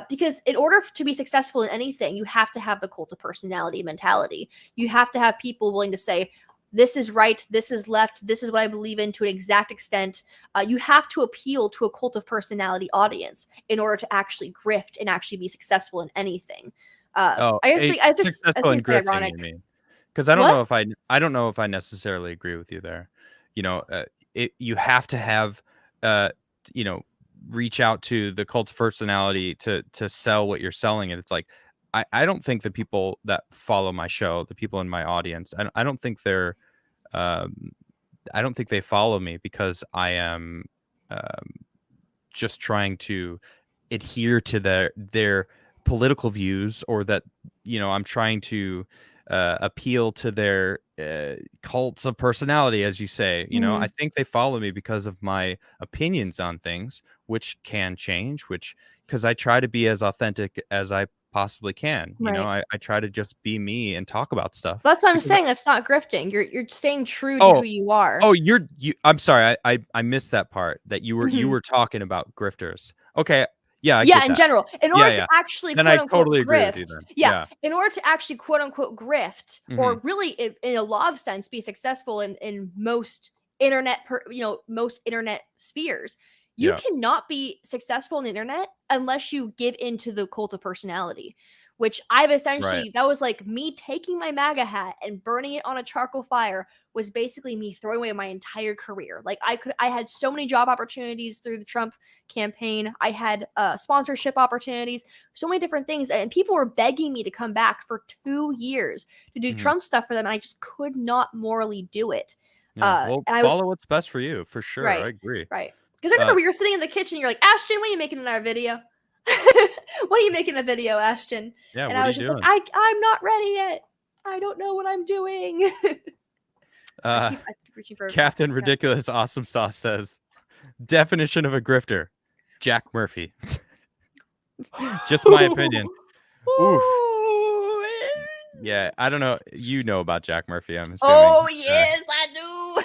Because in order to be successful in anything, you have to have the cult of personality mentality. You have to have people willing to say, this is right, this is left, this is what I believe in to an exact extent. You have to appeal to a cult of personality audience in order to actually grift and actually be successful in anything. oh, I successful think in it's kind of grifting, ironic. you mean? 'Cause What? I don't know if I necessarily agree with you there. You know, you have to have, uh, you know, reach out to the cult of personality to sell what you're selling, and it's like, I don't think the people that follow my show, the people in my audience, I don't think um, I don't think they follow me because I am, um just trying to adhere to their political views, or that I'm trying to appeal to their cults of personality, as you say. I Mhm. think they follow me because of my opinions on things, which can change, which because I try to be as authentic as I possibly can. Right. I try to just be me and talk about stuff That's what I'm because saying. That's not grifting. You're staying true to who oh you are. Oh, I'm sorry, I missed that part that you Mhm. were talking about grifters. Okay, yeah, I Yeah, get in that. general. In Yeah, order to yeah. actually Then quote I unquote totally agree with you grift, then. yeah, Yeah. in order to actually quote unquote grift, or Mhm. really in a lot of sense be successful in most most internet spheres, you Yeah. cannot be successful in the internet unless you give into the cult of personality. Which I've Right. essentially, that was like me taking my MAGA hat and burning it on a charcoal fire, was basically me throwing away my entire career. Like I had so many job opportunities through the Trump campaign. I had sponsorship opportunities, so many different things, and people were begging me to come back for 2 years to do Mhm. Trump stuff for them, and I just could not morally do it. Yeah. Well, And I was follow what's best for you, for sure, right, I agree. right. Because I Uh, remember we were sitting in the kitchen. You're like, Ashton, what are you making in our video? What are you making a video, Ashton? yeah, And what I are was you just like, doing? I'm not ready yet. I don't know what I'm doing. Uh, I keep reaching for Captain yeah. Ridiculous Awesome Sauce says, "Definition of a grifter, Jack Murphy." Just my opinion. Oof. Yeah, I don't know. You know about Jack Murphy, I'm assuming. Oh yes, I do.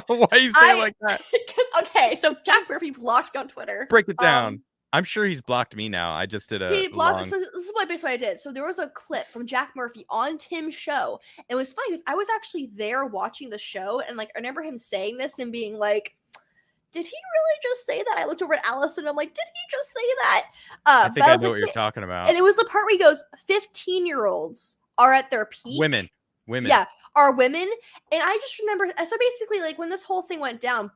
Why you say it I like that? because okay, so Jack Murphy blocked me on Twitter. Break it down. I'm sure he's blocked me now. I just did a He blocked. long So this is what basically I did. So there was a clip from Jack Murphy on Tim's show. And it was funny because I was actually there watching the show, and like I remember him saying this and being like, "Did he really just say that?" I looked over at Allison. I'm like, "Did he just say that?" I But think I I was know like, what you're wait. talking about. And it was the part where he goes, "15-year-olds are at their Women. peak." Women. Yeah, are women. And I just remember. So basically, like when this whole thing went down,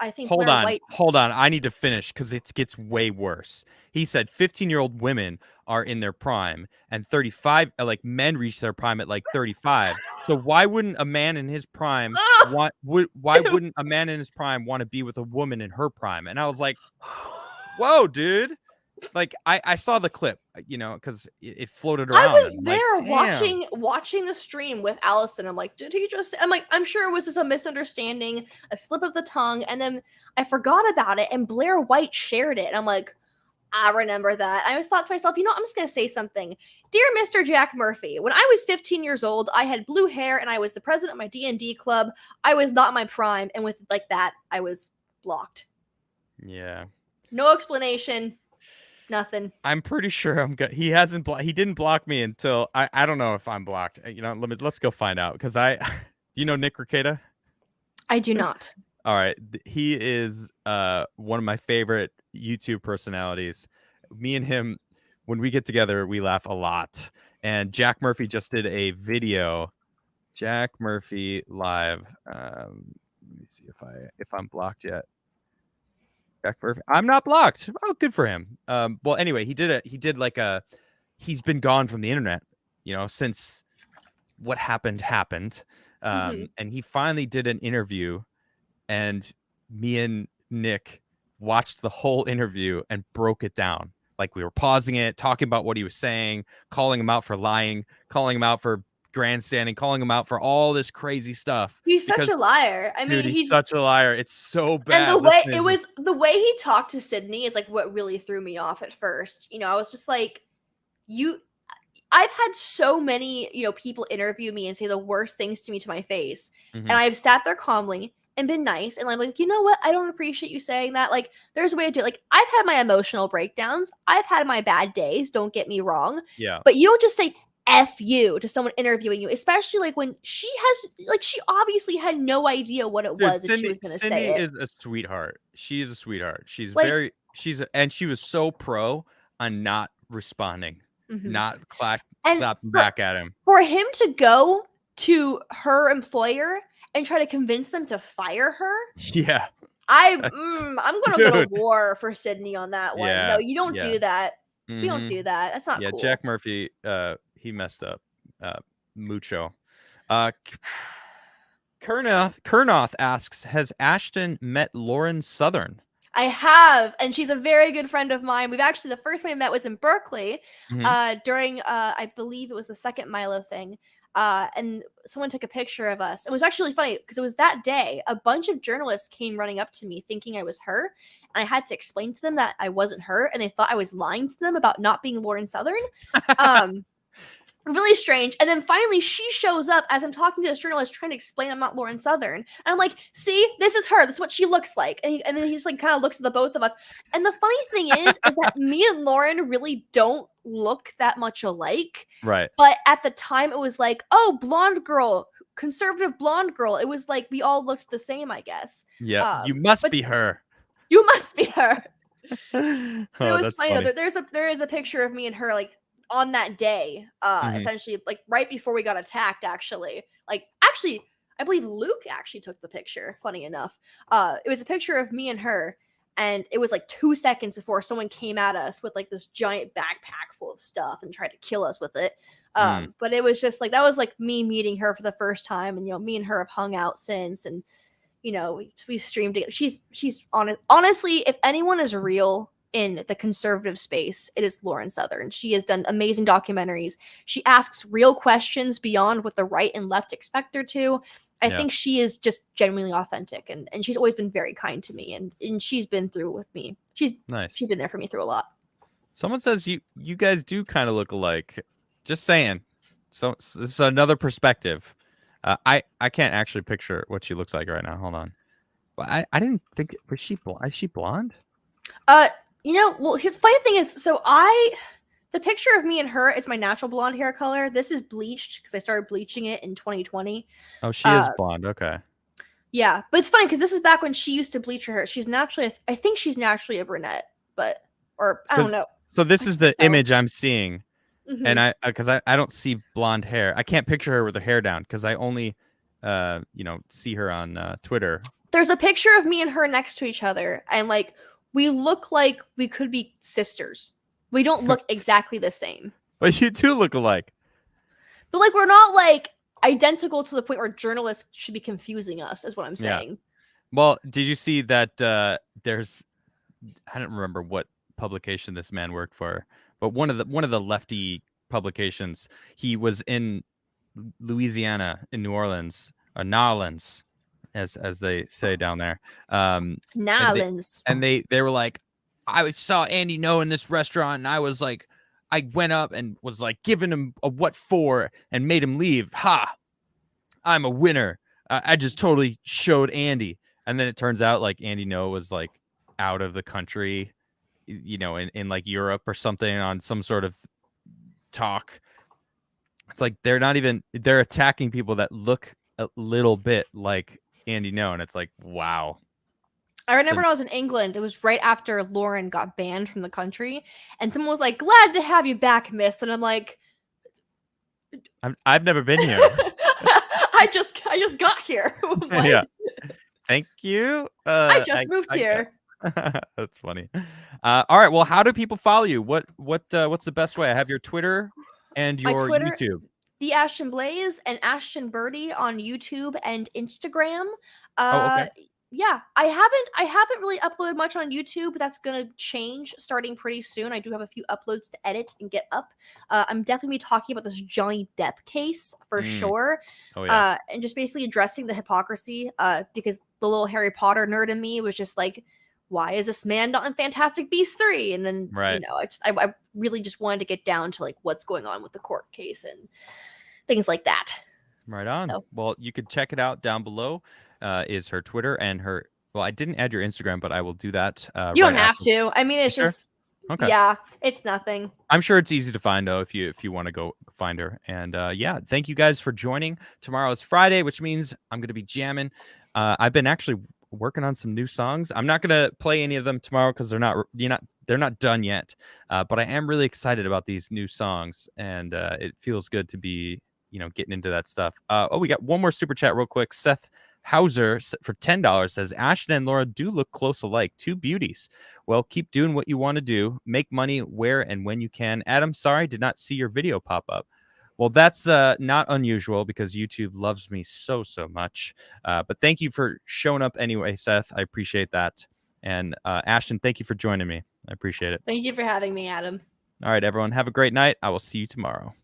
I think Hold Blair on. White. Hold on. I need to finish because it gets way worse. He said 15-year-old women are in their prime and 35, like men reach their prime at like 35. So why wouldn't a man in his prime why wouldn't a man in his prime want to be with a woman in her prime? And I was like, whoa, dude. Like I saw the clip, because it floated I around, and was I'm like, there damn. watching the stream with Allison. I'm like, did he just? I'm like, I'm sure it was just a misunderstanding, a slip of the tongue, and then I forgot about it. And Blair White shared it, and I'm like, I remember that. I always thought to myself, I'm just gonna say something, dear Mr. Jack Murphy. When I was 15 years old, I had blue hair, and I was the president of my D&D club. I was not in my prime, and with like that, I was blocked. Yeah. No explanation, nothing. I'm pretty sure I'm good. He didn't block me until I don't know if I'm blocked. Let's go find out because do you know Nick Rekieta? I do not. All right. He is one of my favorite YouTube personalities. Me and him when we get together, we laugh a lot. And Jack Murphy just did a video. Jack Murphy live. Let me see if I'm blocked yet. Jack Murphy. I'm not blocked. Oh, good for him. Well, anyway, he's been gone from the internet, since what happened. And he finally did an interview, and me and Nick watched the whole interview and broke it down. Like, we were pausing it, talking about what he was saying, calling him out for lying, calling him out for grandstanding, calling him out for all this crazy stuff. He's such a liar. I mean, Dude, he's he's such a liar. It's so bad. And the way he talked to Sydney is like what really threw me off at first. I was just like, I've had so many, people interview me and say the worst things to me to my face. Mhm. And I've sat there calmly and been nice. And I'm like, you know what? I don't appreciate you saying that. Like, there's a way to do it. Like, I've had my emotional breakdowns. I've had my bad days. Don't get me wrong. Yeah. But you don't just say F you to someone interviewing you, especially like when she obviously had no idea what it was that she was going to say. Cindy it. is a sweetheart. She is a sweetheart. She's Like- and she was so pro on not responding, not clapping back at him. For him to go to her employer and try to convince them to fire her. Yeah. I'm going to go to war for Sydney on that one. Yeah, No, you don't yeah. do that. You don't do that. That's not cool. Jack Murphy, he messed up. Mucho. Kurnoth asks, has Ashton met Lauren Southern? I have, and she's a very good friend of mine. We've actually, the first time we met was in Berkeley during, I believe it was the second Milo thing. And someone took a picture of us. It was actually really funny because it was that day. A bunch of journalists came running up to me thinking I was her. And I had to explain to them that I wasn't her. And they thought I was lying to them about not being Lauren Southern. Really strange. And then finally she shows up as I'm talking to this journalist trying to explain I'm not Lauren Southern. And I'm like, see, this is her. This is what she looks like. And then he just like kind of looks at the both of us. And the funny thing is that me and Lauren really don't look that much alike. Right. But at the time it was like, oh, blonde girl, conservative blonde girl. It was like we all looked the same, I guess. Yeah. You must be her. You must be her. Oh, it was that's funny. funny. There is a picture of me and her like on that day, essentially like right before we got attacked, actually. I believe Luke actually took the picture, funny enough. It was a picture of me and her, and it was like 2 seconds before someone came at us with like this giant backpack full of stuff and tried to kill us with it. But it was just like, that was like me meeting her for the first time, and me and her have hung out since, and we streamed together. She's honestly, if anyone is real in the conservative space, it is Lauren Southern. She has done amazing documentaries. She asks real questions beyond what the right and left expect her to. I think she is just genuinely authentic, and she's always been very kind to me, and she's been through with me. She's nice. She's been there for me through a lot. Someone says you guys do kind of look alike. Just saying. So this is another perspective. I can't actually picture what she looks like right now. Hold on. But I didn't think, is she blonde? Well, here's the funny thing is, the picture of me and her is my natural blonde hair color. This is bleached because I started bleaching it in 2020. Oh, she is blonde. Okay. Yeah, but it's funny because this is back when she used to bleach her hair. She's naturally, I think she's naturally a brunette, or I don't know. So this is the image I'm seeing, and because I don't see blonde hair. I can't picture her with her hair down because I only, see her on Twitter. There's a picture of me and her next to each other, and like, we look like we could be sisters. We don't look exactly the same. But you do look alike. But like, we're not like identical to the point where journalists should be confusing us, is what I'm saying. Yeah. Well, did you see that there's, I don't remember what publication this man worked for, but one of the lefty publications, he was in Louisiana, in New Orleans, or Nolans, as they say down there. Nolans. And they were like, I saw Andy Ngo in this restaurant, and I was like, I went up and was like giving him a what for and made him leave. Ha! I'm a winner. I just totally showed Andy. And then it turns out like Andy Ngo was like out of the country, in like Europe or something on some sort of talk. It's like they're attacking people that look a little bit like Andy Ngo, and it's like, wow. I remember when I was in England, it was right after Lauren got banned from the country, and someone was like, "Glad to have you back, miss." And I'm like, I've never been here. I just got here. What? Yeah. Thank you. I just moved here. That's funny. All right. Well, how do people follow you? What's the best way? I have your Twitter and My your Twitter, YouTube. The Ashton Blaze and Ashton Birdie on YouTube and Instagram. Oh, okay. Yeah, I haven't really uploaded much on YouTube, but that's gonna change starting pretty soon. I do have a few uploads to edit and get up. I'm definitely be talking about this Johnny Depp case for sure. Oh yeah. And just basically addressing the hypocrisy. Because the little Harry Potter nerd in me was just like, why is this man not in Fantastic Beasts 3? And then Right. I really just wanted to get down to like what's going on with the court case and things like that. Right on. So. Well, you could check it out down below. Is her Twitter and her. Well, I didn't add your Instagram, but I will do that. You Right don't have after. to. I mean, it's Sure? just Okay. yeah, it's nothing. I'm sure it's easy to find though if you want to go find her. And yeah, thank you guys for joining. Tomorrow is Friday, which means I'm gonna be jamming. I've been actually working on some new songs. I'm not gonna play any of them tomorrow because they're not done yet. But I am really excited about these new songs, and it feels good to be getting into that stuff. Oh, we got one more super chat real quick. Seth Hauser for $10 says Ashton and Laura do look close alike, two beauties. Well, keep doing what you want to do. Make money where and when you can. Adam, sorry, did not see your video pop up. Well, that's not unusual because YouTube loves me so much. But thank you for showing up anyway, Seth. I appreciate that. And Ashton, thank you for joining me. I appreciate it. Thank you for having me, Adam. All right, everyone. Have a great night. I will see you tomorrow.